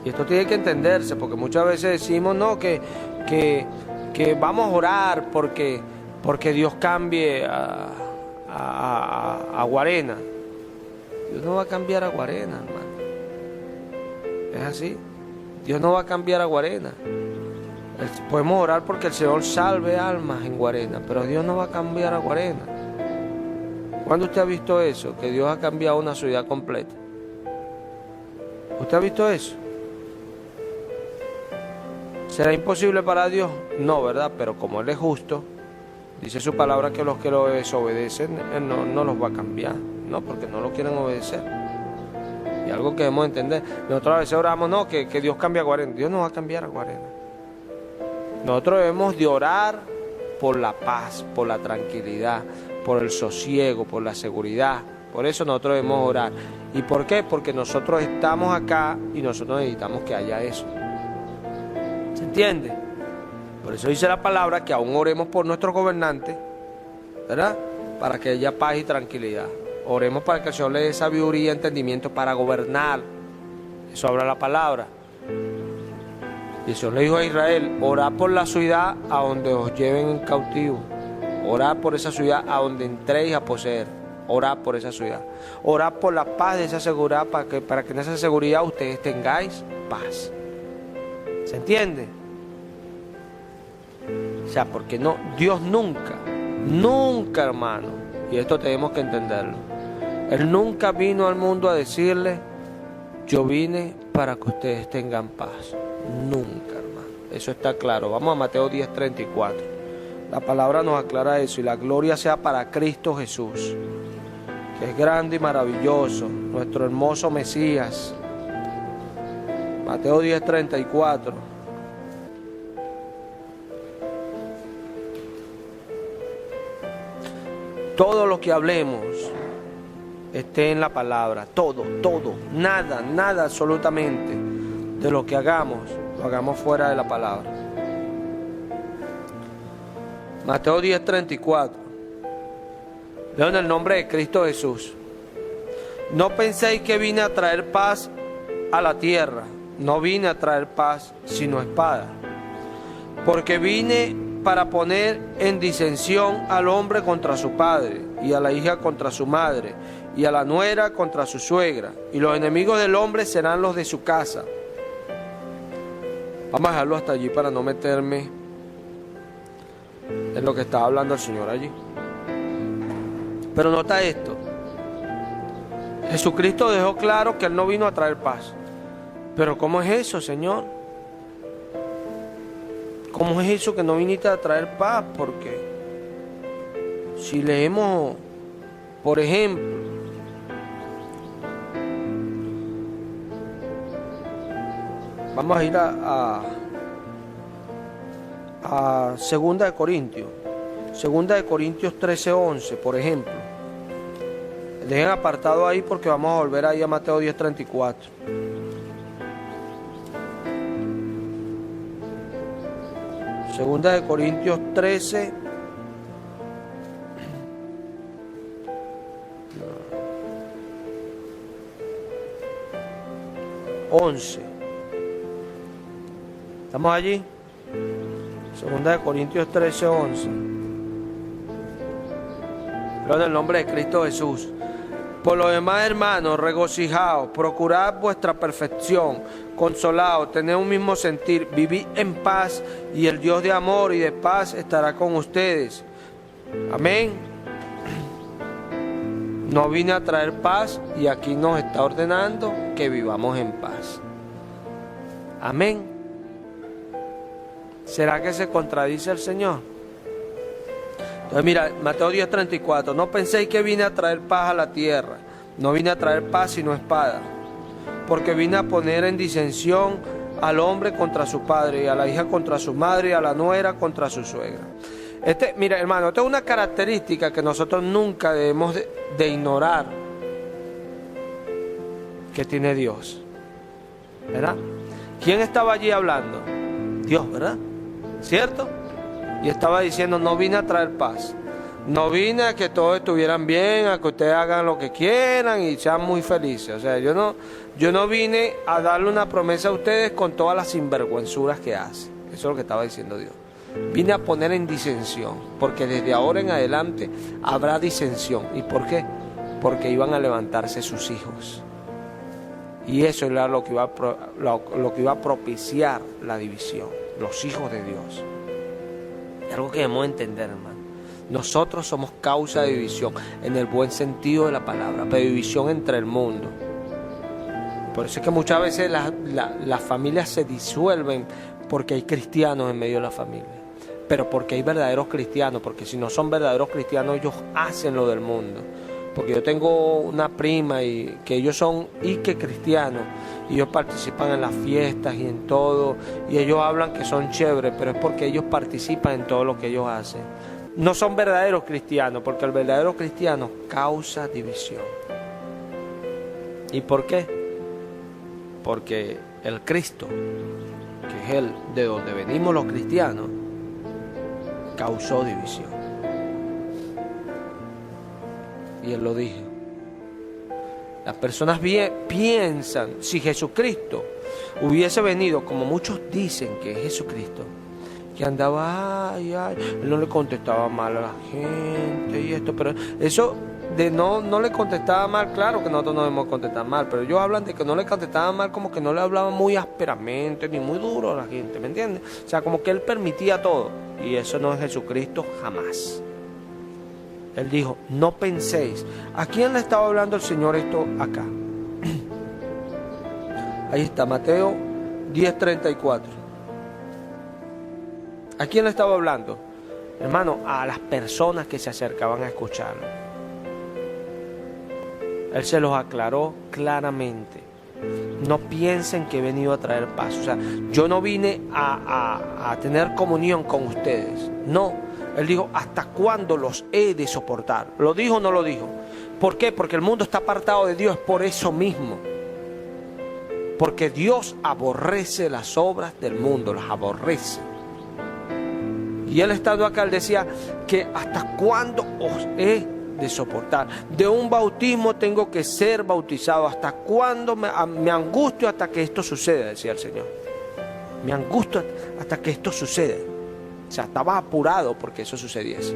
Y esto tiene que entenderse, porque muchas veces decimos, no, que vamos a orar porque Dios cambie a Guarena. Dios no va a cambiar a Guarena, hermano. Es así. Dios no va a cambiar a Guarena. Podemos orar porque el Señor salve almas en Guarena, pero Dios no va a cambiar a Guarena. ¿Cuándo usted ha visto eso? Que Dios ha cambiado una ciudad completa. ¿Usted ha visto eso? ¿Será imposible para Dios? No, ¿verdad? Pero como Él es justo, dice su palabra que los que lo desobedecen, Él no los va a cambiar. No, porque no lo quieren obedecer. Y algo que debemos entender. Nosotros a veces oramos, no, que Dios cambie a Guarena. Dios no va a cambiar a Guarena. Nosotros debemos de orar por la paz, por la tranquilidad, por el sosiego, por la seguridad. Por eso nosotros debemos orar. ¿Y por qué? Porque nosotros estamos acá y nosotros necesitamos que haya eso. ¿Se entiende? Por eso dice la palabra que aún oremos por nuestros gobernantes, ¿verdad? Para que haya paz y tranquilidad. Oremos para que el Señor le dé sabiduría y entendimiento para gobernar. Eso habla la palabra. Y el Señor le dijo a Israel, orad por la ciudad a donde os lleven en cautivo. Orad por esa ciudad a donde entréis a poseer. Orad por esa ciudad. Orad por la paz de esa seguridad para que en esa seguridad ustedes tengáis paz. ¿Se entiende? O sea, porque no, Dios nunca, hermano, y esto tenemos que entenderlo, Él nunca vino al mundo a decirle, yo vine para que ustedes tengan paz. Nunca, hermano. Eso está claro. Vamos a Mateo 10:34. La palabra nos aclara eso. Y la gloria sea para Cristo Jesús, que es grande y maravilloso, nuestro hermoso Mesías. Mateo 10:34. Todo lo que hablemos esté en la palabra. Todo. Nada absolutamente de lo que hagamos, lo hagamos fuera de la palabra. Mateo 10:34. Leo en el nombre de Cristo Jesús. No penséis que vine a traer paz a la tierra. No vine a traer paz, sino espada. Porque vine para poner en disensión al hombre contra su padre, y a la hija contra su madre, y a la nuera contra su suegra. Y los enemigos del hombre serán los de su casa. Vamos a dejarlo hasta allí para no meterme en lo que estaba hablando el Señor allí. Pero nota esto. Jesucristo dejó claro que Él no vino a traer paz. Pero ¿cómo es eso, Señor? ¿Cómo es eso que no viniste a traer paz? Porque si leemos, por ejemplo, vamos a ir a 2 de Corintios. 2 de Corintios 13:11, por ejemplo. Dejen apartado ahí porque vamos a volver ahí a Mateo 10:34. Segunda de Corintios 13. ¿Estamos allí? Segunda de Corintios 13:11. Pero en el nombre de Cristo Jesús. Por lo demás, hermanos, regocijaos, procurad vuestra perfección, consolaos, tened un mismo sentir, vivid en paz, y el Dios de amor y de paz estará con ustedes. Amén. No vine a traer paz y aquí nos está ordenando que vivamos en paz. Amén. ¿Será que se contradice el Señor? Entonces mira, Mateo 10:34, no penséis que vine a traer paz a la tierra, no vine a traer paz sino espada, porque vine a poner en disensión al hombre contra su padre, y a la hija contra su madre, y a la nuera contra su suegra. Mira, hermano, esta es una característica que nosotros nunca debemos de ignorar que tiene Dios, ¿verdad? ¿Quién estaba allí hablando? Dios, ¿verdad? ¿Cierto? Y estaba diciendo, no vine a traer paz, no vine a que todos estuvieran bien, a que ustedes hagan lo que quieran y sean muy felices. O sea, yo no vine a darle una promesa a ustedes con todas las sinvergüenzuras que hacen. Eso es lo que estaba diciendo Dios. Vine a poner en disensión, porque desde ahora en adelante habrá disensión. ¿Y por qué? Porque iban a levantarse sus hijos. Y eso era lo que iba a propiciar la división, los hijos de Dios. Es algo que debemos entender, hermano. Nosotros somos causa de división, en el buen sentido de la palabra, pero división entre el mundo. Por eso es que muchas veces las familias se disuelven porque hay cristianos en medio de la familia. Pero porque hay verdaderos cristianos, porque si no son verdaderos cristianos, ellos hacen lo del mundo. Porque yo tengo una prima y que ellos son cristianos, y ellos participan en las fiestas y en todo, y ellos hablan que son chéveres, pero es porque ellos participan en todo lo que ellos hacen. No son verdaderos cristianos, porque el verdadero cristiano causa división. ¿Y por qué? Porque el Cristo, que es el de donde venimos los cristianos, causó división. Y Él lo dijo. Las personas piensan, si Jesucristo hubiese venido, como muchos dicen que es Jesucristo, que andaba, Él no le contestaba mal a la gente y esto, pero eso de no le contestaba mal, claro que nosotros no debemos contestar mal, pero ellos hablan de que no le contestaba mal, como que no le hablaba muy ásperamente ni muy duro a la gente, ¿me entiendes? O sea, como que Él permitía todo, y eso no es Jesucristo jamás. Él dijo, no penséis. ¿A quién le estaba hablando el Señor esto acá? Ahí está, Mateo 10:34. ¿A quién le estaba hablando? Hermano, a las personas que se acercaban a escucharlo. Él se los aclaró claramente. No piensen que he venido a traer paz. O sea, yo no vine a tener comunión con ustedes. No. Él dijo, ¿hasta cuándo los he de soportar? ¿Lo dijo o no lo dijo? ¿Por qué? Porque el mundo está apartado de Dios por eso mismo. Porque Dios aborrece las obras del mundo, las aborrece. Y Él estando acá, Él decía que ¿hasta cuándo os he de soportar? De un bautismo tengo que ser bautizado. ¿Hasta cuándo me angustio hasta que esto suceda? Decía el Señor. Me angustio hasta que esto suceda. O sea, estaba apurado porque eso sucediese.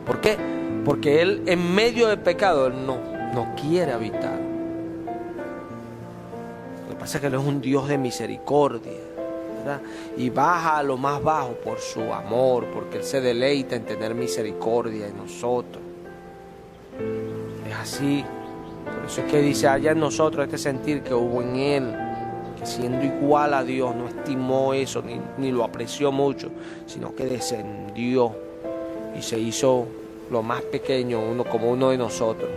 ¿Por qué? Porque Él, en medio del pecado, Él no quiere habitar. Lo que pasa es que Él es un Dios de misericordia, ¿verdad? Y baja a lo más bajo por su amor, porque Él se deleita en tener misericordia en nosotros. Es así. Por eso es que dice, haya en nosotros este sentir que hubo en Él, que siendo igual a Dios no estimó eso ni lo apreció mucho, sino que descendió y se hizo lo más pequeño, como uno de nosotros,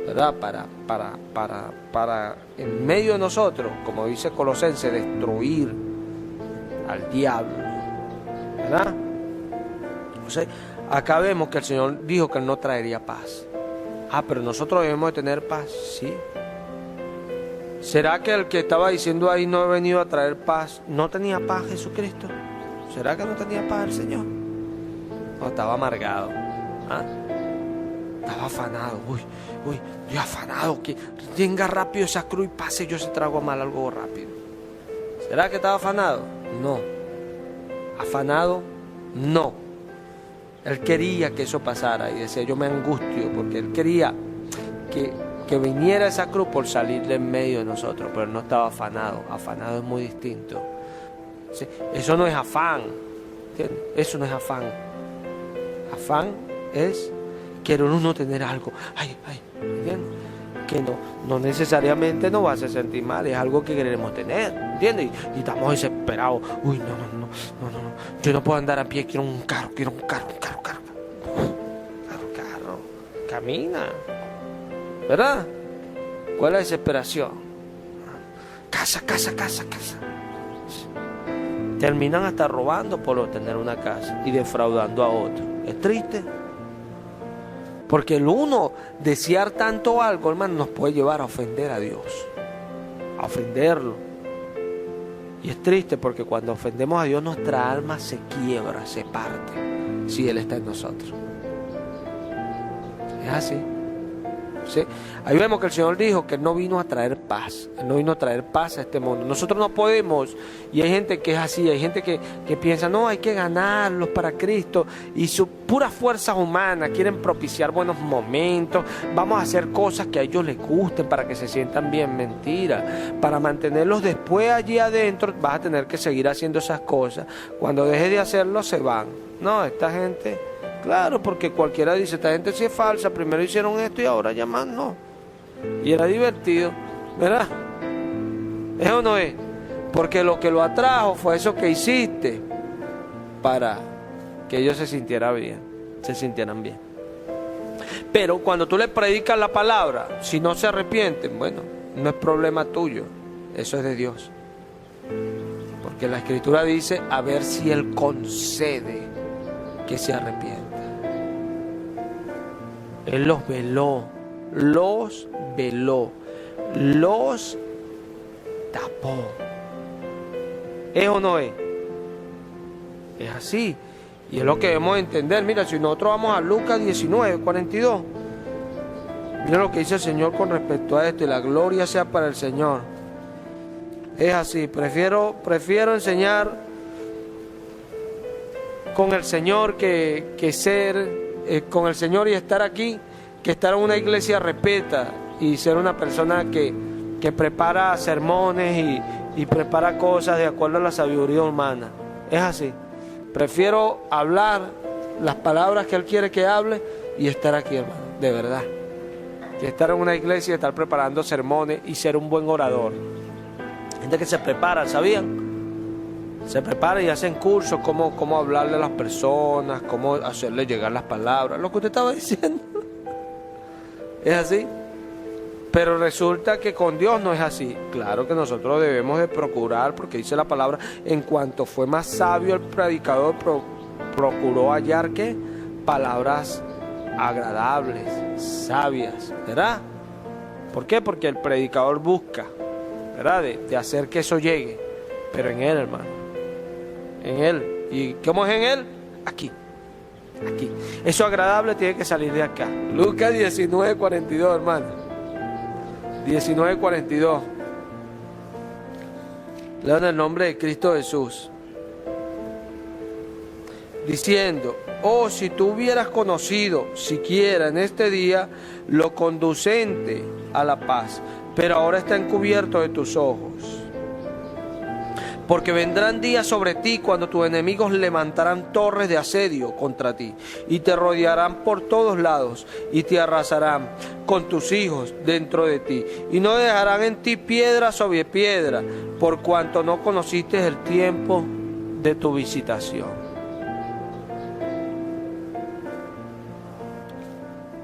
¿verdad? Para en medio de nosotros, como dice Colosenses, destruir al diablo, ¿verdad? Entonces, acá vemos que el Señor dijo que Él no traería paz. Pero nosotros debemos de tener paz, sí. ¿Será que el que estaba diciendo ahí no ha venido a traer paz? ¿No tenía paz Jesucristo? ¿Será que no tenía paz el Señor? No, estaba amargado. Estaba afanado. Uy, estoy afanado. Que venga rápido esa cruz y pase yo ese trago mal algo rápido. ¿Será que estaba afanado? No. Afanado, no. Él quería que eso pasara y decía, yo me angustio, porque Él quería que viniera esa cruz por salir de en medio de nosotros, pero Él no estaba afanado. Afanado es muy distinto. ¿Sí? Eso no es afán, ¿entiendes? Eso no es afán. Afán es querer uno tener algo, ¿entiendes? Que no necesariamente nos va a hacer sentir mal, es algo que queremos tener, ¿entiendes? Y estamos desesperados. Uy, no, yo no puedo andar a pie, quiero un carro. Camina, ¿verdad? ¿Cuál es la desesperación? Casa. Terminan hasta robando por obtener una casa y defraudando a otro. Es triste. Porque el uno desear tanto algo, hermano, nos puede llevar a ofender a Dios. A ofenderlo. Y es triste porque cuando ofendemos a Dios, nuestra alma se quiebra, se parte, si Él está en nosotros. Es así. ¿sí? Ahí vemos que el Señor dijo que Él no vino a traer paz. Él no vino a traer paz a este mundo. Nosotros no podemos, y hay gente que es así, hay gente que piensa, no, hay que ganarlos para Cristo, y sus puras fuerzas humanas quieren propiciar buenos momentos, vamos a hacer cosas que a ellos les gusten para que se sientan bien. Mentira. Para mantenerlos después allí adentro vas a tener que seguir haciendo esas cosas. Cuando dejes de hacerlo se van. No, esta gente, claro, porque cualquiera dice, esta gente sí es falsa, primero hicieron esto y ahora ya más no. Y era divertido, ¿verdad? ¿Es o no es? Porque lo que lo atrajo fue eso que hiciste para que ellos se sintieran bien. Pero cuando tú le predicas la palabra, si no se arrepienten, bueno, no es problema tuyo, eso es de Dios. Porque la Escritura dice, a ver si Él concede que se arrepienta. Él los veló, los tapó. ¿Es o no es? Es así. Y es lo que debemos entender. Mira, si nosotros vamos a Lucas 19, 42, mira lo que dice el Señor con respecto a esto, y la gloria sea para el Señor. Es así, prefiero enseñar con el Señor que ser con el Señor y estar aquí, que estar en una iglesia repeta y ser una persona que prepara sermones y prepara cosas de acuerdo a la sabiduría humana. Es así. Prefiero hablar las palabras que Él quiere que hable y estar aquí, hermano, de verdad. Que estar en una iglesia y estar preparando sermones y ser un buen orador. Gente que se prepara, ¿sabían? Se prepara y hacen cursos, cómo hablarle a las personas, cómo hacerle llegar las palabras, lo que usted estaba diciendo. ¿Es así? Pero resulta que con Dios no es así. Claro que nosotros debemos de procurar, porque dice la palabra, en cuanto fue más sabio el predicador, procuró hallar, ¿qué? Palabras agradables, sabias, ¿verdad? ¿Por qué? Porque el predicador busca, ¿verdad? De hacer que eso llegue, pero en Él, hermano, en Él. ¿Y cómo es en Él? Aquí. Eso agradable tiene que salir de acá. Lucas 19, 42, hermano. 19:42. Leo en el nombre de Cristo Jesús. Diciendo, oh, si tú hubieras conocido siquiera en este día lo conducente a la paz, pero ahora está encubierto de tus ojos. Porque vendrán días sobre ti cuando tus enemigos levantarán torres de asedio contra ti y te rodearán por todos lados y te arrasarán con tus hijos dentro de ti y no dejarán en ti piedra sobre piedra, por cuanto no conociste el tiempo de tu visitación.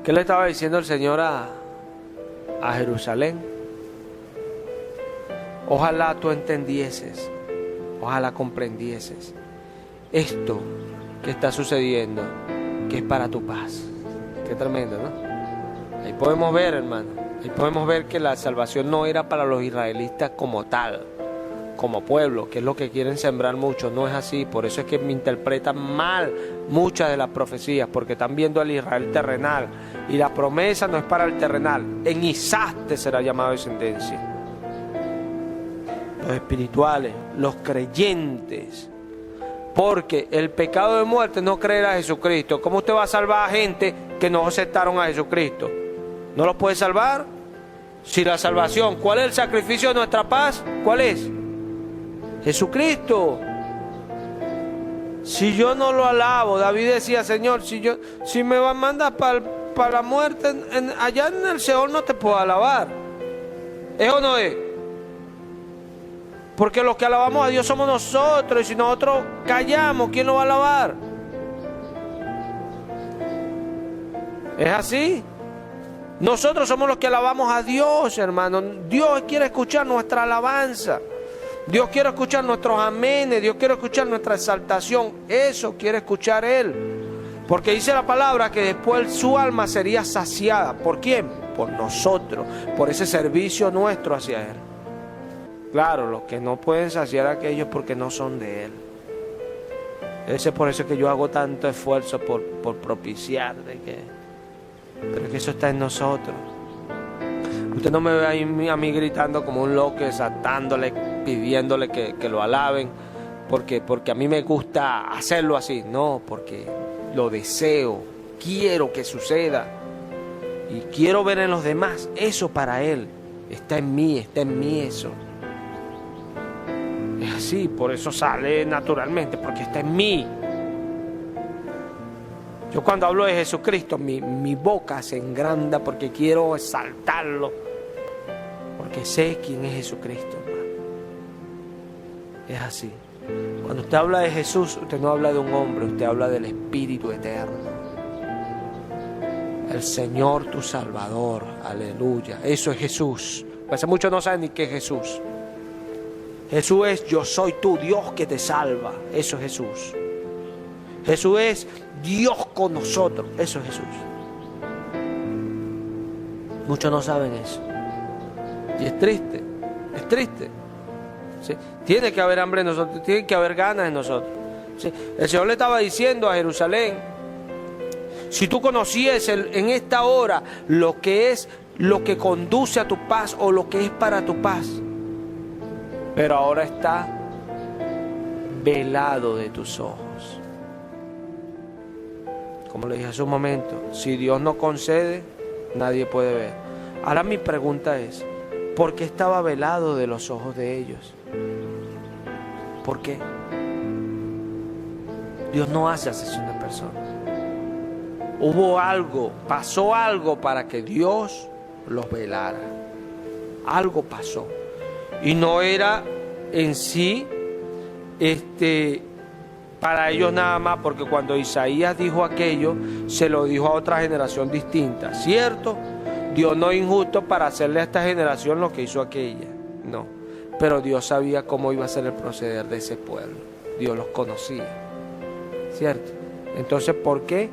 ¿Qué le estaba diciendo el Señor a Jerusalén? Ojalá tú entendieses, ojalá comprendieses esto que está sucediendo, que es para tu paz. Qué tremendo, ¿no? Ahí podemos ver, hermano, ahí podemos ver que la salvación no era para los israelitas como tal, como pueblo, que es lo que quieren sembrar muchos. No es así. Por eso es que me interpretan mal muchas de las profecías, porque están viendo al Israel terrenal, y la promesa no es para el terrenal. En Isaac te será llamado descendencia. Los espirituales, los creyentes, porque el pecado de muerte no creer a Jesucristo. ¿Cómo usted va a salvar a gente que no aceptaron a Jesucristo? ¿No los puede salvar? Si la salvación, ¿cuál es el sacrificio de nuestra paz? ¿Cuál es? Jesucristo. Si yo no lo alabo, David decía, Señor, si me va a mandar para la muerte, allá en el Seol no te puedo alabar. ¿Es o no es? Porque los que alabamos a Dios somos nosotros, y si nosotros callamos, ¿quién lo va a alabar? ¿Es así? Nosotros somos los que alabamos a Dios, hermano. Dios quiere escuchar nuestra alabanza. Dios quiere escuchar nuestros amenes. Dios quiere escuchar nuestra exaltación. Eso quiere escuchar Él. Porque dice la palabra que después su alma sería saciada. ¿Por quién? Por nosotros. Por ese servicio nuestro hacia Él. Claro, los que no pueden saciar a aquellos porque no son de Él. Es por eso que yo hago tanto esfuerzo por propiciar de que... Pero que eso está en nosotros. Usted no me ve a mí gritando como un loco, exaltándole, pidiéndole que lo alaben, porque a mí me gusta hacerlo así. No, porque lo deseo, quiero que suceda y quiero ver en los demás eso para Él. Está en mí eso. Es así, por eso sale naturalmente, porque está en mí. Yo cuando hablo de Jesucristo, mi boca se engranda porque quiero exaltarlo, porque sé quién es Jesucristo, hermano. Es así. Cuando usted habla de Jesús, usted no habla de un hombre, usted habla del Espíritu Eterno. El Señor tu Salvador, aleluya. Eso es Jesús. Pues muchos no saben ni qué es Jesús. Jesús es yo soy tu Dios que te salva. Eso es Jesús. Jesús es Dios con nosotros. Eso es Jesús. Muchos no saben eso. Y es triste. Es triste. ¿Sí? Tiene que haber hambre en nosotros. Tiene que haber ganas en nosotros. ¿Sí? El Señor le estaba diciendo a Jerusalén: si tú conocieses en esta hora lo que es, lo que conduce a tu paz o lo que es para tu paz. Pero ahora está velado de tus ojos. Como le dije hace un momento, si Dios no concede, nadie puede ver. Ahora mi pregunta es, ¿por qué estaba velado de los ojos de ellos? ¿Por qué? Dios no hace asesión de personas. Hubo algo, pasó algo para que Dios los velara. Algo pasó. Y no era en sí para ellos nada más, porque cuando Isaías dijo aquello, se lo dijo a otra generación distinta, ¿cierto? Dios no es injusto para hacerle a esta generación lo que hizo aquella, no. Pero Dios sabía cómo iba a ser el proceder de ese pueblo. Dios los conocía, ¿cierto? Entonces, ¿por qué?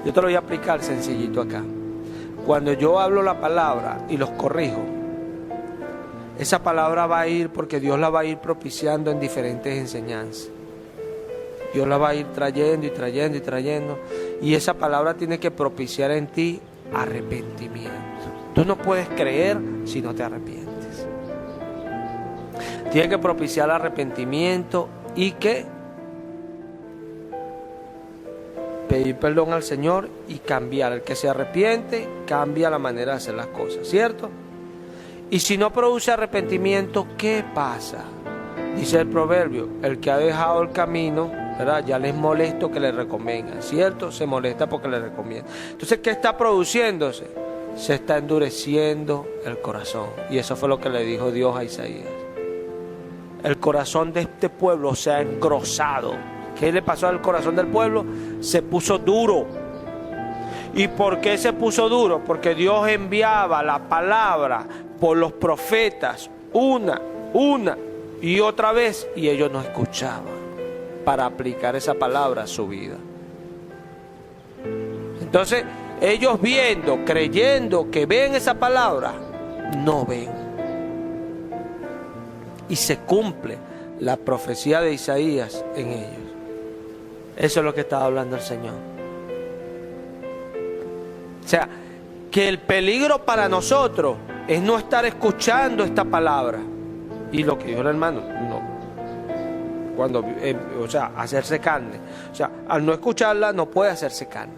Yo te lo voy a aplicar sencillito acá. Cuando yo hablo la palabra y los corrijo, esa palabra va a ir porque Dios la va a ir propiciando en diferentes enseñanzas. Dios la va a ir trayendo y trayendo y trayendo. Y esa palabra tiene que propiciar en ti arrepentimiento. Tú no puedes creer si no te arrepientes. Tiene que propiciar arrepentimiento y que pedir perdón al Señor y cambiar. El que se arrepiente cambia la manera de hacer las cosas, ¿cierto? Y si no produce arrepentimiento, ¿qué pasa? Dice el proverbio, el que ha dejado el camino, ¿verdad? Ya le es molesto que le recomiendan, ¿cierto? Se molesta porque le recomiendan. Entonces, ¿qué está produciéndose? Se está endureciendo el corazón. Y eso fue lo que le dijo Dios a Isaías. El corazón de este pueblo se ha engrosado. ¿Qué le pasó al corazón del pueblo? Se puso duro. ¿Y por qué se puso duro? Porque Dios enviaba la palabra por los profetas una y otra vez, y ellos no escuchaban para aplicar esa palabra a su vida. Entonces, ellos viendo, creyendo que ven esa palabra, no ven. Y se cumple la profecía de Isaías en ellos. Eso es lo que estaba hablando el Señor. O sea, que el peligro para nosotros es no estar escuchando esta palabra. Y lo que dijo el hermano, no. Cuando, hacerse carne. O sea, al no escucharla no puede hacerse carne.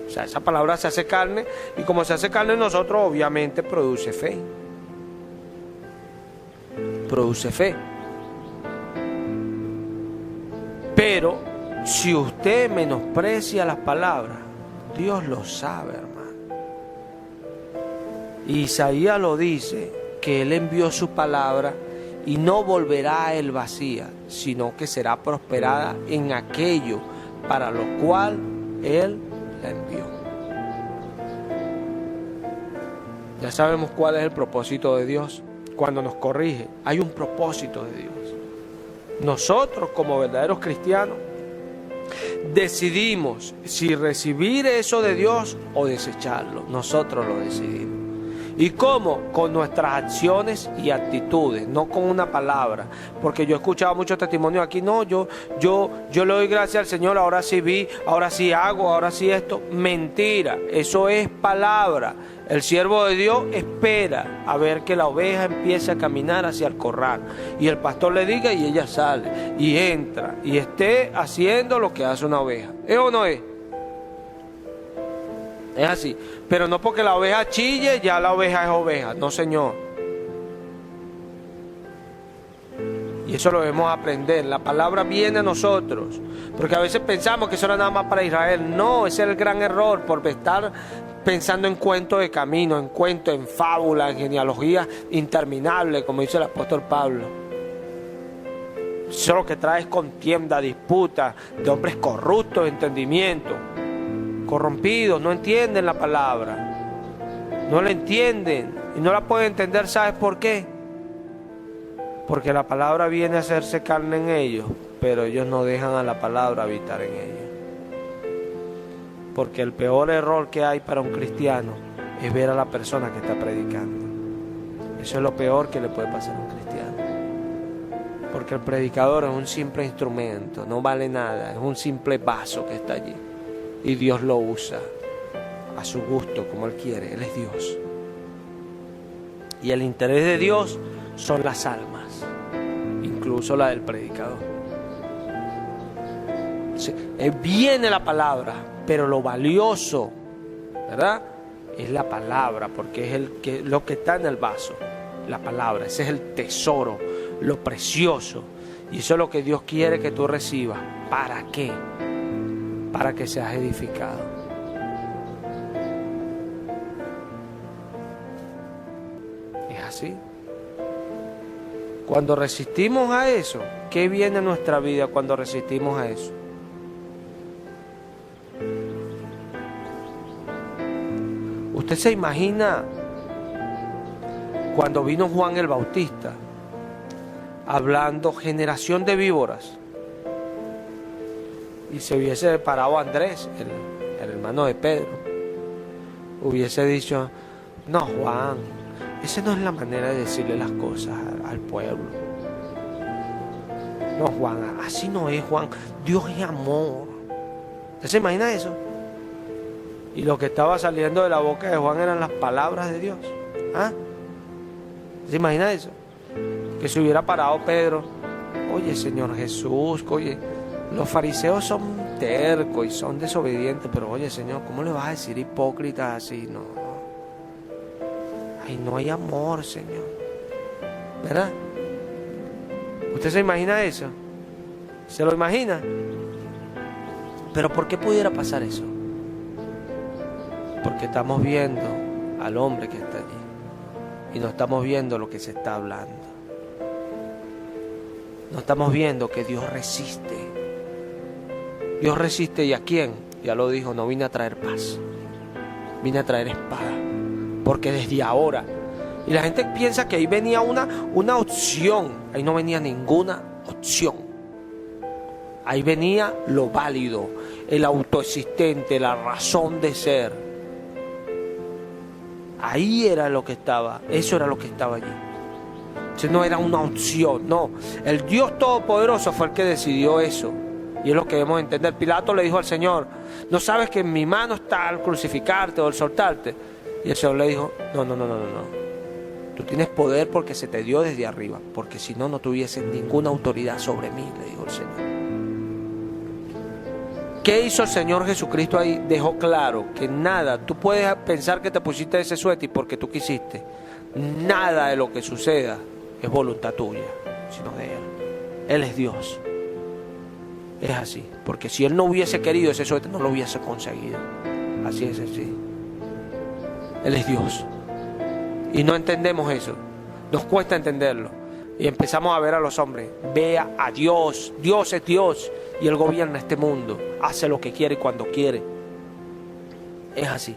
O sea, esa palabra se hace carne, y como se hace carne en nosotros, obviamente produce fe. Produce fe. Pero si usted menosprecia las palabras, Dios lo sabe, hermano. Isaías lo dice, que Él envió su palabra y no volverá a Él vacía, sino que será prosperada en aquello para lo cual Él la envió. Ya sabemos cuál es el propósito de Dios. Cuando nos corrige, hay un propósito de Dios. Nosotros, como verdaderos cristianos, decidimos si recibir eso de Dios o desecharlo. Nosotros lo decidimos. ¿Y cómo? Con nuestras acciones y actitudes, no con una palabra. Porque yo he escuchado muchos testimonios aquí, no, yo le doy gracias al Señor, ahora sí vi, ahora sí hago, ahora sí esto. Mentira, eso es palabra. El siervo de Dios espera a ver que la oveja empiece a caminar hacia el corral y el pastor le diga y ella sale y entra y esté haciendo lo que hace una oveja. ¿Es o no es? Es así. Pero no porque la oveja chille, ya la oveja es oveja. No, señor. Y eso lo debemos aprender. La palabra viene a nosotros. Porque a veces pensamos que eso era nada más para Israel. No, ese es el gran error por estar pensando en cuentos de camino, en cuentos, en fábulas, en genealogías interminables, como dice el apóstol Pablo. Eso lo que trae es contienda, disputa, de hombres corruptos de entendimiento, corrompidos, no entienden la palabra, no la entienden y no la pueden entender. ¿Sabes por qué? Porque la palabra viene a hacerse carne en ellos, pero ellos no dejan a la palabra habitar en ellos. Porque el peor error que hay para un cristiano es ver a la persona que está predicando. Eso es lo peor que le puede pasar a un cristiano. Porque el predicador es un simple instrumento, no vale nada, es un simple vaso que está allí. Y Dios lo usa a su gusto, como Él quiere. Él es Dios. Y el interés de Dios son las almas, incluso la del predicador. Viene la palabra, pero lo valioso, ¿verdad?, es la palabra, porque es lo que está en el vaso. La palabra, ese es el tesoro, lo precioso. Y eso es lo que Dios quiere que tú recibas. ¿Para qué? Para que seas edificado. Es así. Cuando resistimos a eso, ¿qué viene en nuestra vida cuando resistimos a eso? ¿Usted se imagina cuando vino Juan el Bautista hablando generación de víboras y se hubiese parado Andrés, el hermano de Pedro, hubiese dicho: no, Juan, esa no es la manera de decirle las cosas al pueblo. No, Juan, así no es, Juan. Dios es amor. ¿Usted se imagina eso? Y lo que estaba saliendo de la boca de Juan eran las palabras de Dios. ¿Ah? ¿Se imagina eso? Que se hubiera parado Pedro: oye, Señor Jesús, oye, los fariseos son tercos y son desobedientes, pero oye, Señor, ¿cómo le vas a decir hipócritas así? No. Ay, no hay amor, Señor. ¿Verdad? ¿Usted se imagina eso? ¿Se lo imagina? ¿Pero por qué pudiera pasar eso? Porque estamos viendo al hombre que está allí y no estamos viendo lo que se está hablando. No estamos viendo que Dios resiste. Dios resiste, ¿y a quién? Ya lo dijo: no vine a traer paz, vine a traer espada. Porque desde ahora, y la gente piensa que ahí venía una opción. Ahí no venía ninguna opción. Ahí venía lo válido, el autoexistente, la razón de ser. Ahí era lo que estaba, eso era lo que estaba allí. Eso no era una opción, no. El Dios Todopoderoso fue el que decidió eso. Y es lo que debemos entender. Pilato le dijo al Señor: ¿no sabes que en mi mano está el crucificarte o el soltarte? Y el Señor le dijo: no. Tú tienes poder porque se te dio desde arriba, porque si no, no tuvieses ninguna autoridad sobre mí, le dijo el Señor. ¿Qué hizo el Señor Jesucristo ahí? Dejó claro que nada, tú puedes pensar que te pusiste ese suéter porque tú quisiste. Nada de lo que suceda es voluntad tuya, sino de Él. Él es Dios. Es así, porque si Él no hubiese querido ese suéter, no lo hubiese conseguido. Así es así. Él es Dios. Y no entendemos eso. Nos cuesta entenderlo. Y empezamos a ver a los hombres. Vea a Dios. Dios es Dios. Y Él gobierna este mundo. Hace lo que quiere y cuando quiere. Es así.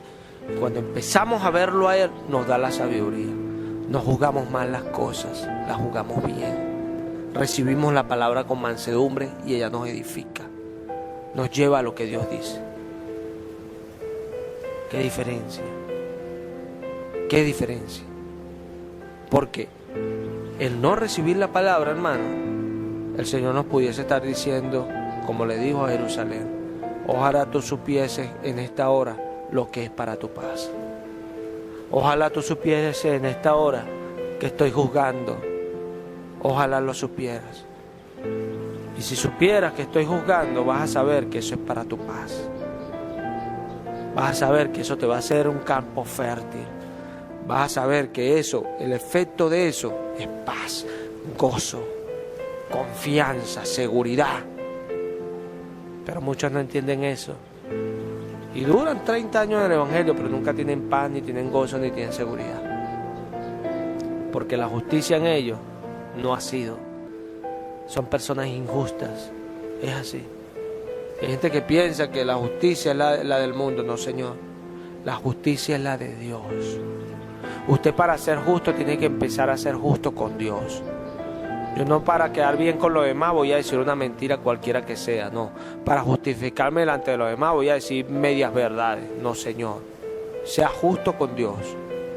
Cuando empezamos a verlo a Él, nos da la sabiduría. No juzgamos mal las cosas, las juzgamos bien. Recibimos la palabra con mansedumbre y ella nos edifica. Nos lleva a lo que Dios dice. ¿Qué diferencia? ¿Qué diferencia? Porque el no recibir la palabra, hermano, el Señor nos pudiese estar diciendo, como le dijo a Jerusalén: ojalá tú supieses en esta hora lo que es para tu paz. Ojalá tú supieses en esta hora que estoy juzgando. Ojalá lo supieras. Y si supieras que estoy juzgando, vas a saber que eso es para tu paz. Vas a saber que eso te va a hacer un campo fértil. Vas a saber que eso, el efecto de eso es paz, gozo, confianza, seguridad. Pero muchos no entienden eso. Y duran 30 años en el Evangelio, pero nunca tienen paz, ni tienen gozo, ni tienen seguridad. Porque la justicia en ellos no ha sido. Son personas injustas. Es así. Hay gente que piensa que la justicia es la del mundo. No, Señor. La justicia es la de Dios. Usted, para ser justo, tiene que empezar a ser justo con Dios. Yo no, para quedar bien con los demás, voy a decir una mentira cualquiera que sea. No, para justificarme delante de los demás, voy a decir medias verdades. No, Señor. Sea justo con Dios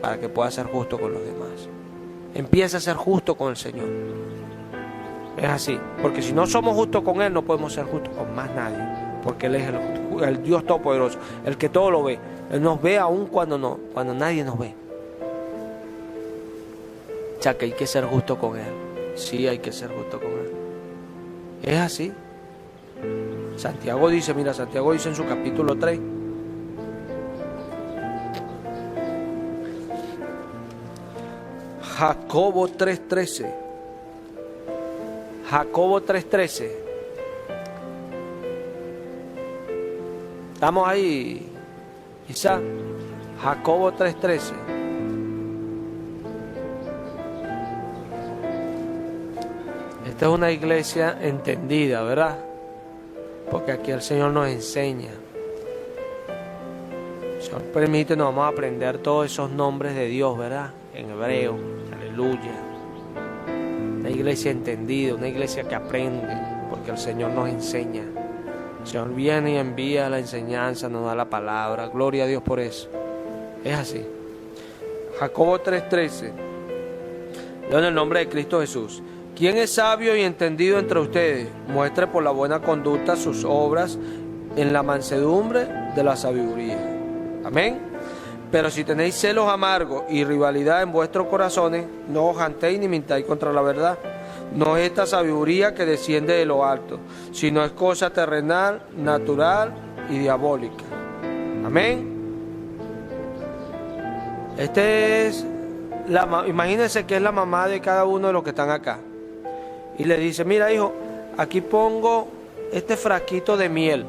para que pueda ser justo con los demás. Empieza a ser justo con el Señor. Es así. Porque si no somos justos con Él, no podemos ser justos con más nadie. Porque Él es el Dios Todopoderoso, el que todo lo ve. Él nos ve aún cuando nadie nos ve. O sea que hay que ser justo con Él. Sí, hay que ser justo con Él. Es así. Santiago dice en su capítulo 3. Jacobo 3:13. Jacobo 3:13. ¿Estamos ahí, Isa? Jacobo 3:13. Esta es una iglesia entendida, ¿verdad? Porque aquí el Señor nos enseña. El Señor permite, nos vamos a aprender todos esos nombres de Dios, ¿verdad? En hebreo. Aleluya. Una iglesia entendida, una iglesia que aprende, porque el Señor nos enseña. El Señor viene y envía la enseñanza, nos da la palabra. Gloria a Dios por eso. Es así. Jacobo 3:13. Leo en el nombre de Cristo Jesús. ¿Quién es sabio y entendido entre ustedes? Muestre por la buena conducta sus obras en la mansedumbre de la sabiduría. Amén. Pero si tenéis celos amargos y rivalidad en vuestros corazones, no os jantéis ni mintáis contra la verdad. No es esta sabiduría que desciende de lo alto, sino es cosa terrenal, natural y diabólica. Amén. Imagínense que es la mamá de cada uno de los que están acá. Y le dice: mira, hijo, aquí pongo este frasquito de miel.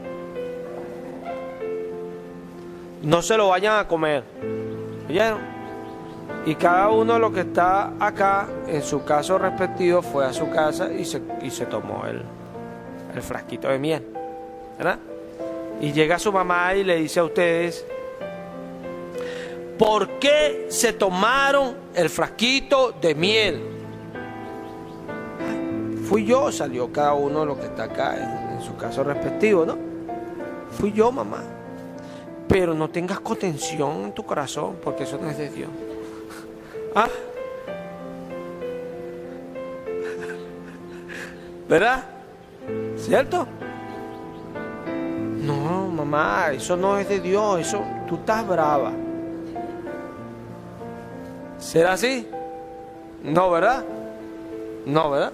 No se lo vayan a comer. ¿Oyeron? Y cada uno de los que está acá, en su caso respectivo, fue a su casa y se tomó el frasquito de miel. ¿Verdad? Y llega su mamá y le dice a ustedes: ¿por qué se tomaron el frasquito de miel? Fui yo, salió cada uno de los que está acá en su caso respectivo, ¿no? Fui yo, mamá. Pero no tengas contención en tu corazón, porque eso no es de Dios. ¿Ah? ¿Verdad? ¿Cierto? No, mamá, eso no es de Dios, eso, tú estás brava. ¿Será así? No, ¿verdad? No, ¿verdad?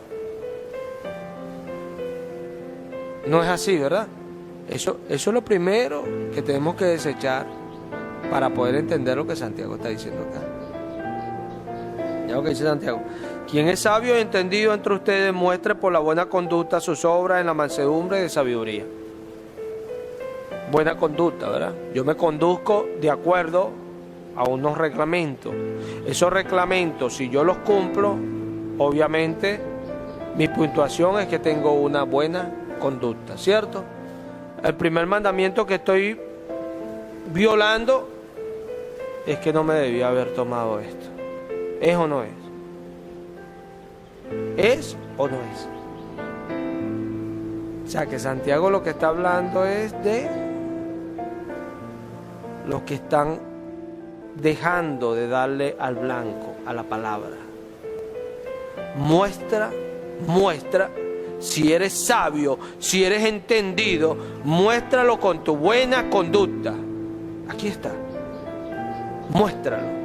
No es así, ¿verdad? Eso es lo primero que tenemos que desechar para poder entender lo que Santiago está diciendo acá. Ya lo que dice Santiago: quien es sabio y entendido entre ustedes, muestre por la buena conducta sus obras en la mansedumbre de sabiduría. Buena conducta, ¿verdad? Yo me conduzco de acuerdo a unos reglamentos. Esos reglamentos, si yo los cumplo, obviamente mi puntuación es que tengo una buena conducta, ¿cierto? El primer mandamiento que estoy violando es que no me debía haber tomado esto. ¿Es o no es? ¿Es o no es? O sea que Santiago lo que está hablando es de los que están dejando de darle al blanco, a la palabra. Muestra, si eres sabio, si eres entendido, muéstralo con tu buena conducta. Aquí está. Muéstralo.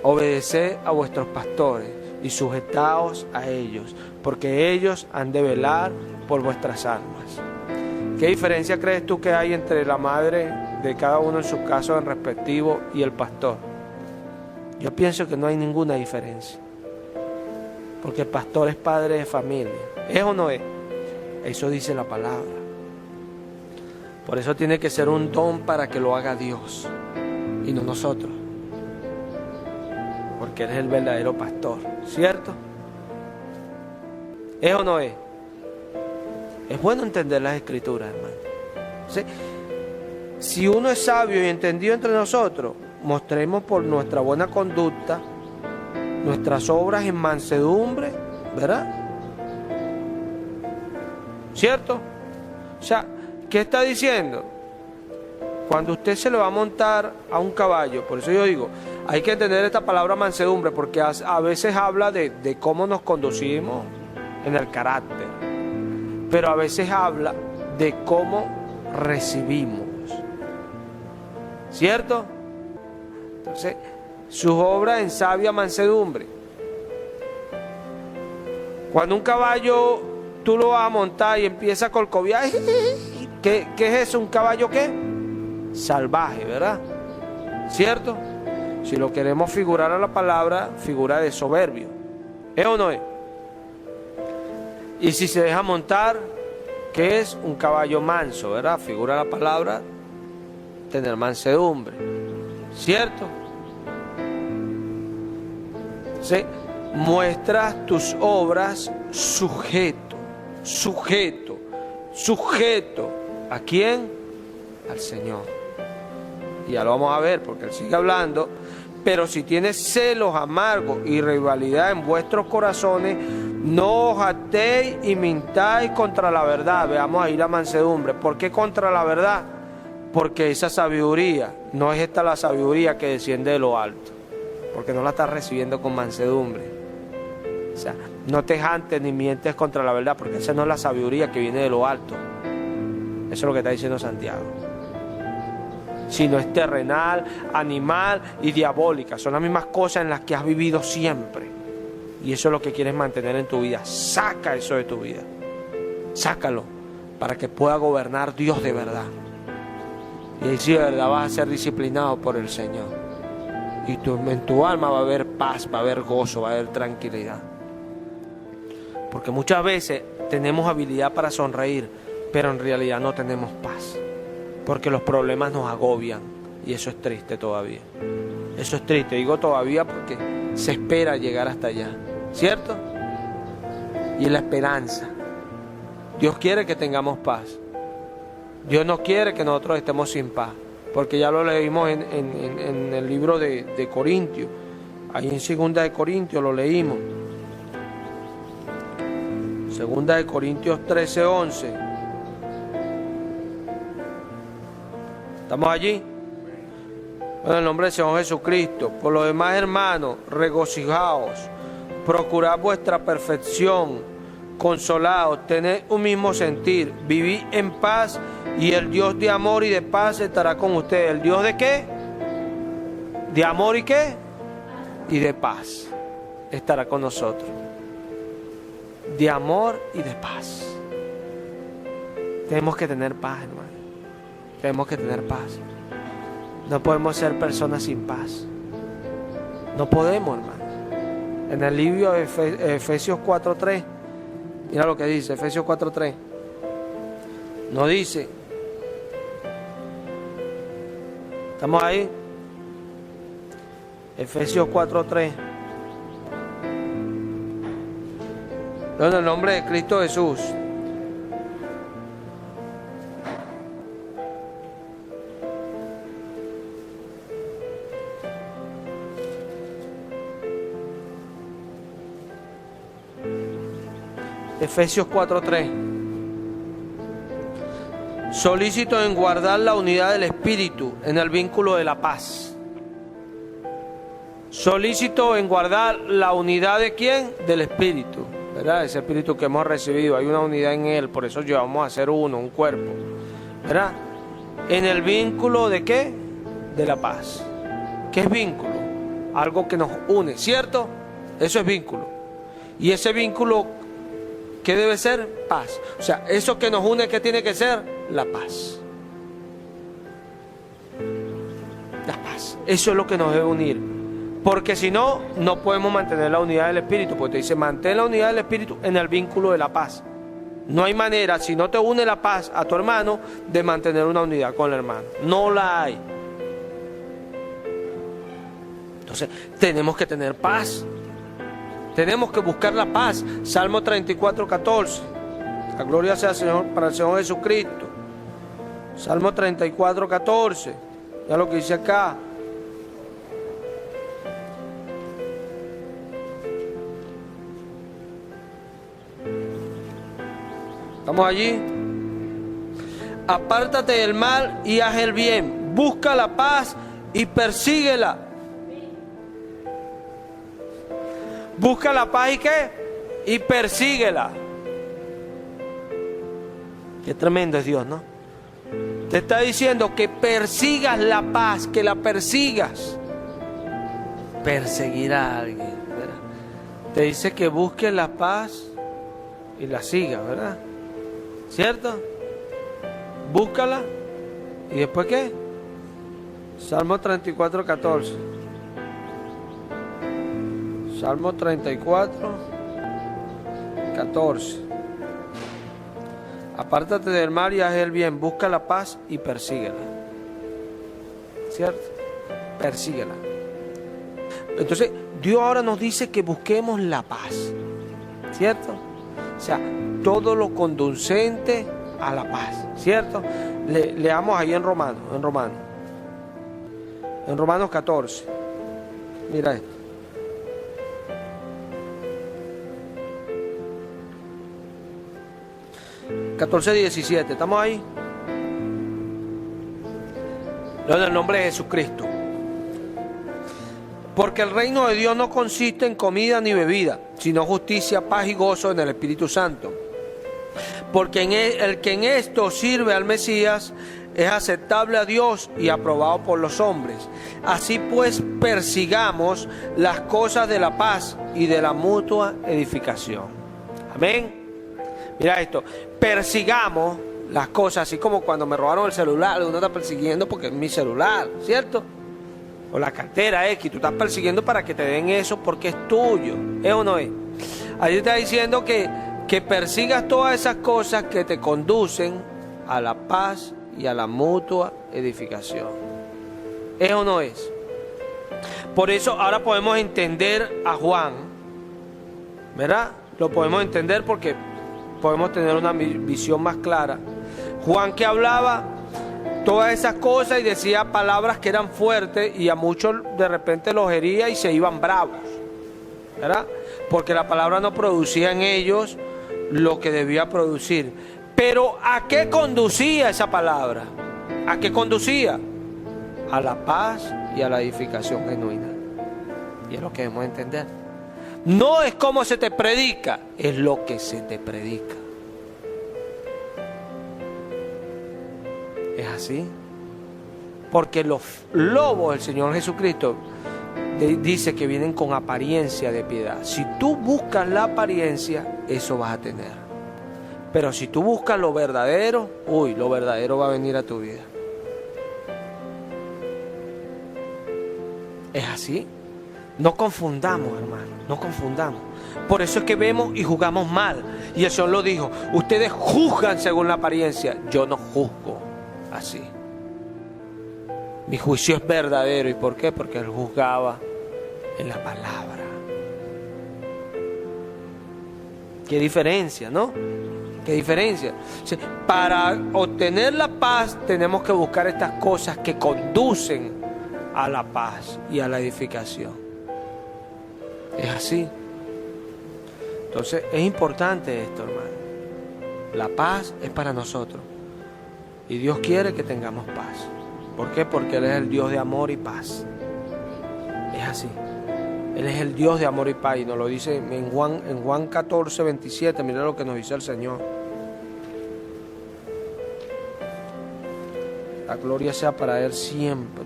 Obedeced a vuestros pastores y sujetaos a ellos, porque ellos han de velar por vuestras almas. ¿Qué diferencia crees tú que hay entre la madre de cada uno en su caso en respectivo y el pastor? Yo pienso que no hay ninguna diferencia, porque el pastor es padre de familia. ¿Es o no es? Eso dice la palabra. Por eso tiene que ser un don para que lo haga Dios y no nosotros, porque Él es el verdadero pastor, ¿cierto? ¿Es o no es? Es bueno entender las Escrituras, hermano. ¿Sí? Si uno es sabio y entendido entre nosotros, mostremos por nuestra buena conducta nuestras obras en mansedumbre, ¿verdad? ¿Cierto? O sea, ¿qué está diciendo? Cuando usted se le va a montar a un caballo, por eso yo digo, hay que entender esta palabra mansedumbre, porque a veces habla de cómo nos conducimos en el carácter, pero a veces habla de cómo recibimos, ¿cierto? Entonces, sus obras en sabia mansedumbre. Cuando un caballo tú lo vas a montar y empieza a corcoviar, ¿qué es eso? ¿Un caballo qué? Salvaje, ¿verdad? ¿Cierto? Si lo queremos figurar a la palabra, figura de soberbio. ¿Es o no es? Y si se deja montar, ¿qué es? Un caballo manso, ¿verdad? Figura la palabra tener mansedumbre, ¿cierto? ¿Sí? Muestras tus obras sujeto. ¿A quién? Al Señor. Y ya lo vamos a ver porque Él sigue hablando. Pero si tienes celos amargos y rivalidad en vuestros corazones, no os atéis y mintáis contra la verdad. Veamos ahí la mansedumbre. ¿Por qué contra la verdad? Porque esa sabiduría, no es esta la sabiduría que desciende de lo alto, porque no la estás recibiendo con mansedumbre. O sea, no te jantes ni mientes contra la verdad, porque esa no es la sabiduría que viene de lo alto. Eso es lo que está diciendo Santiago. Sino es terrenal, animal y diabólica. Son las mismas cosas en las que has vivido siempre. Y eso es lo que quieres mantener en tu vida. Saca eso de tu vida. Sácalo para que pueda gobernar Dios de verdad. Y ahí sí de verdad vas a ser disciplinado por el Señor. Y en tu alma va a haber paz, va a haber gozo, va a haber tranquilidad. Porque muchas veces tenemos habilidad para sonreír, pero en realidad no tenemos paz. Porque los problemas nos agobian. Y eso es triste todavía. Eso es triste. Digo todavía porque se espera llegar hasta allá. ¿Cierto? Y la esperanza. Dios quiere que tengamos paz. Dios no quiere que nosotros estemos sin paz. Porque ya lo leímos en el libro de Corintios. Ahí en 2 de Corintios lo leímos. 2 de Corintios 13:11. ¿Estamos allí? En el nombre del Señor Jesucristo. Por lo demás, hermanos, regocijaos, procurad vuestra perfección, consolaos, tened un mismo sentir, vivid en paz, y el Dios de amor y de paz estará con ustedes. ¿El Dios de qué? ¿De amor y qué? Y de paz estará con nosotros. De amor y de paz. Tenemos que tener paz, hermano. Tenemos que tener paz. No podemos ser personas sin paz. No podemos, hermano. En el libro de Efesios 4:3, mira lo que dice, Efesios 4:3. No dice. ¿Estamos ahí? Efesios 4:3. En el nombre de Cristo Jesús. Efesios 4:3. solícito en guardar la unidad del espíritu en el vínculo de la paz. Solícito en guardar la unidad de ¿quién? Del espíritu, ¿verdad? Ese espíritu que hemos recibido, hay una unidad en él, por eso llevamos a ser uno, un cuerpo, ¿verdad? En el vínculo de ¿qué? De la paz. ¿Qué es vínculo? Algo que nos une, ¿cierto? Eso es vínculo. Y ese vínculo, ¿qué debe ser? Paz. O sea, eso que nos une, ¿qué tiene que ser? La paz. La paz. Eso es lo que nos debe unir. Porque si no, no podemos mantener la unidad del espíritu. Porque te dice, mantén la unidad del espíritu en el vínculo de la paz. No hay manera, si no te une la paz a tu hermano, de mantener una unidad con el hermano. No la hay. Entonces, tenemos que tener paz. Tenemos que buscar la paz. Salmo 34, 14. La gloria sea Señor, para el Señor Jesucristo. Salmo 34, 14. Ya lo que dice acá. ¿Estamos allí? Apártate del mal y haz el bien. Busca la paz y persíguela. Busca la paz y ¿qué? Y persíguela. Qué tremendo es Dios, ¿no? Te está diciendo que persigas la paz, que la persigas. Perseguir a alguien, ¿verdad? Te dice que busques la paz y la sigas, ¿verdad? ¿Cierto? Búscala. ¿Y después qué? Salmo 34, 14. Salmo 34, 14. Apártate del mal y haz el bien. Busca la paz y persíguela. ¿Cierto? Persíguela. Entonces, Dios ahora nos dice que busquemos la paz. ¿Cierto? O sea, todo lo conducente a la paz, ¿cierto? Leamos ahí en Romanos 14. Mira esto. (14:17) ¿estamos ahí? En el nombre de Jesucristo. Porque el reino de Dios no consiste en comida ni bebida, sino justicia, paz y gozo en el Espíritu Santo. Porque el que en esto sirve al Mesías es aceptable a Dios y aprobado por los hombres. Así pues, persigamos las cosas de la paz y de la mutua edificación. Amén. Mira esto, persigamos las cosas, así como cuando me robaron el celular, uno está persiguiendo porque es mi celular, ¿cierto? O la cartera X, tú estás persiguiendo para que te den eso porque es tuyo, ¿es o no es? Ahí está diciendo que persigas todas esas cosas que te conducen a la paz y a la mutua edificación. ¿Es o no es? Por eso ahora podemos entender a Juan, ¿verdad? Lo podemos entender porque podemos tener una visión más clara. Juan, que hablaba todas esas cosas y decía palabras que eran fuertes, y a muchos de repente los hería y se iban bravos, ¿verdad? Porque la palabra no producía en ellos lo que debía producir. Pero ¿a qué conducía esa palabra? ¿A qué conducía? A la paz y a la edificación genuina. Y es lo que debemos entender. No es cómo se te predica, es lo que se te predica. ¿Es así? Porque los lobos del Señor Jesucristo dice que vienen con apariencia de piedad. Si tú buscas la apariencia, eso vas a tener. Pero si tú buscas lo verdadero, lo verdadero va a venir a tu vida. ¿Es así? No confundamos, hermano, no confundamos. Por eso es que vemos y juzgamos mal. Y el Señor lo dijo, ustedes juzgan según la apariencia, yo no juzgo así. Mi juicio es verdadero. ¿Y por qué? Porque Él juzgaba en la palabra. Qué diferencia, ¿no? Qué diferencia. O sea, para obtener la paz tenemos que buscar estas cosas que conducen a la paz y a la edificación. Es así. Entonces es importante esto, hermano. La paz es para nosotros. Y Dios quiere que tengamos paz. ¿Por qué? Porque Él es el Dios de amor y paz. Es así. Él es el Dios de amor y paz. Y nos lo dice en Juan 14, 27. Mira lo que nos dice el Señor. La gloria sea para Él siempre.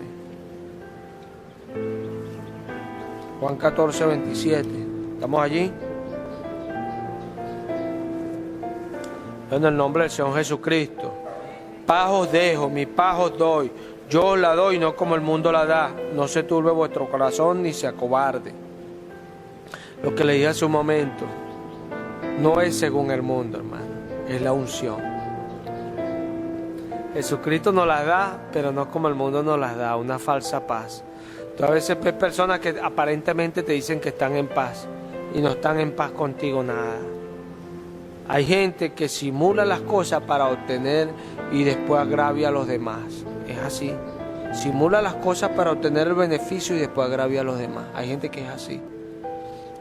Juan 14, 27. ¿Estamos allí? En el nombre del Señor Jesucristo. Paz os dejo, mi paz os doy. Yo os la doy, no como el mundo la da. No se turbe vuestro corazón ni se acobarde. Lo que le dije hace un momento, no es según el mundo, hermano. Es la unción. Jesucristo nos la da, pero no como el mundo nos las da. Una falsa paz. Tú a veces ves personas que aparentemente te dicen que están en paz y no están en paz contigo nada. Hay gente que simula las cosas para obtener y después agravia a los demás. Es así. Simula las cosas para obtener el beneficio y después agravia a los demás. Hay gente que es así.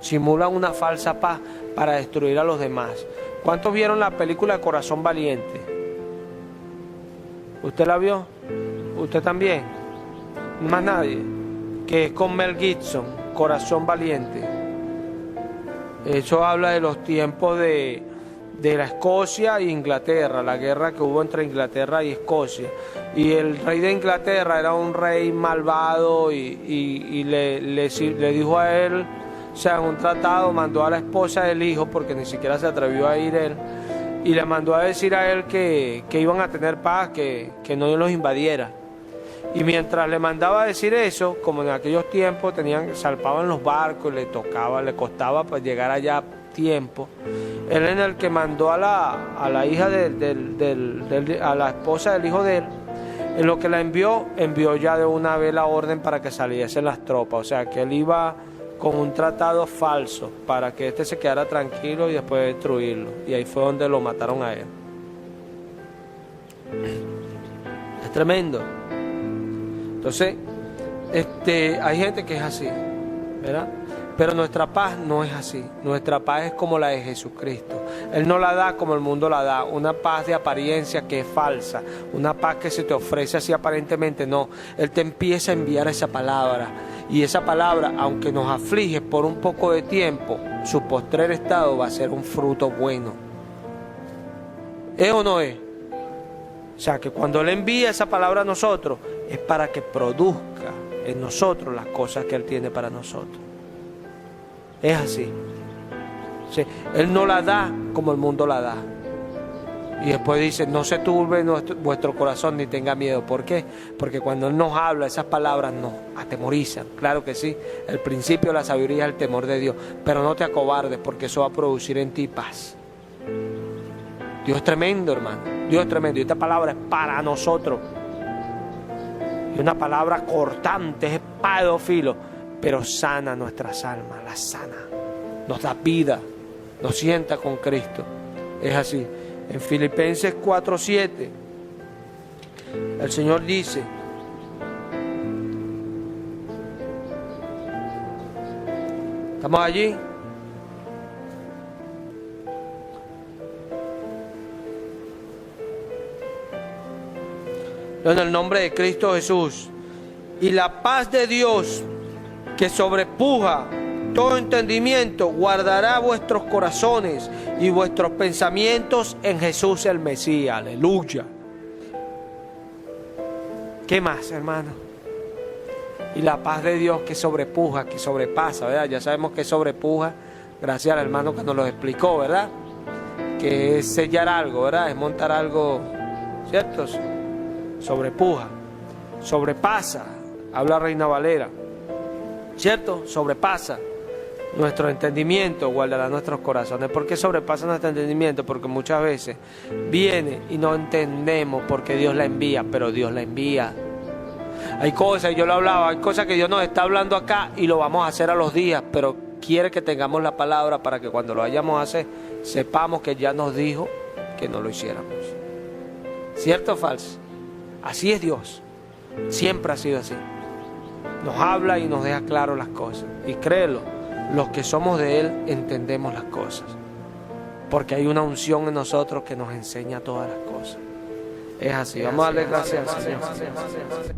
Simulan una falsa paz para destruir a los demás. ¿Cuántos vieron la película Corazón Valiente? ¿Usted la vio? ¿Usted también? Más nadie. Que es con Mel Gibson, Corazón Valiente. Eso habla de los tiempos de la Escocia e Inglaterra, la guerra que hubo entre Inglaterra y Escocia. Y el rey de Inglaterra era un rey malvado y le dijo a él, o sea, en un tratado mandó a la esposa del hijo, porque ni siquiera se atrevió a ir él, y le mandó a decir a él que iban a tener paz, que no los invadiera. Y mientras le mandaba a decir eso, como en aquellos tiempos salpaban los barcos y le costaba pues llegar allá tiempo, él en el que mandó a la hija a la esposa del hijo de él, en lo que la envió ya de una vez la orden para que saliesen las tropas. O sea que él iba con un tratado falso para que se quedara tranquilo y después destruirlo. Y ahí fue donde lo mataron a él. Es tremendo. Entonces, hay gente que es así, ¿verdad? Pero nuestra paz no es así. Nuestra paz es como la de Jesucristo. Él no la da como el mundo la da. Una paz de apariencia que es falsa. Una paz que se te ofrece así aparentemente. No. Él te empieza a enviar esa palabra. Y esa palabra, aunque nos aflige por un poco de tiempo, su postrer estado va a ser un fruto bueno. ¿Es o no es? O sea, que cuando Él envía esa palabra a nosotros, es para que produzca en nosotros las cosas que Él tiene para nosotros. Es así. Sí, Él no la da como el mundo la da. Y después dice, no se turbe vuestro corazón ni tenga miedo. ¿Por qué? Porque cuando Él nos habla, esas palabras nos atemorizan. Claro que sí. El principio de la sabiduría es el temor de Dios. Pero no te acobardes, porque eso va a producir en ti paz. Dios es tremendo, hermano. Dios es tremendo. Y esta palabra es para nosotros. Y una palabra cortante, es espada de dos filos, pero sana nuestras almas, las sana, nos da vida, nos sienta con Cristo. Es así. En Filipenses 4:7, el Señor dice, ¿estamos allí? En el nombre de Cristo Jesús. Y la paz de Dios, que sobrepuja todo entendimiento, guardará vuestros corazones y vuestros pensamientos en Jesús el Mesías. Aleluya. ¿Qué más, hermano? Y la paz de Dios que sobrepuja, que sobrepasa, ¿verdad? Ya sabemos que sobrepuja, gracias al hermano que nos lo explicó, ¿verdad? Que es sellar algo, ¿verdad? Es montar algo, ¿cierto? Sobrepuja, sobrepasa, habla Reina Valera, ¿cierto? Sobrepasa nuestro entendimiento, guardará nuestros corazones. ¿Por qué sobrepasa nuestro entendimiento? Porque muchas veces viene y no entendemos por qué Dios la envía, pero Dios la envía. Hay cosas, yo lo hablaba, hay cosas que Dios nos está hablando acá y lo vamos a hacer a los días, pero quiere que tengamos la palabra para que cuando lo vayamos a hacer, sepamos que ya nos dijo que no lo hiciéramos. ¿Cierto o falso? Así es Dios, siempre ha sido así. Nos habla y nos deja claro las cosas. Y créelo, los que somos de Él entendemos las cosas, porque hay una unción en nosotros que nos enseña todas las cosas. Es así. Vamos a darle gracias al Señor.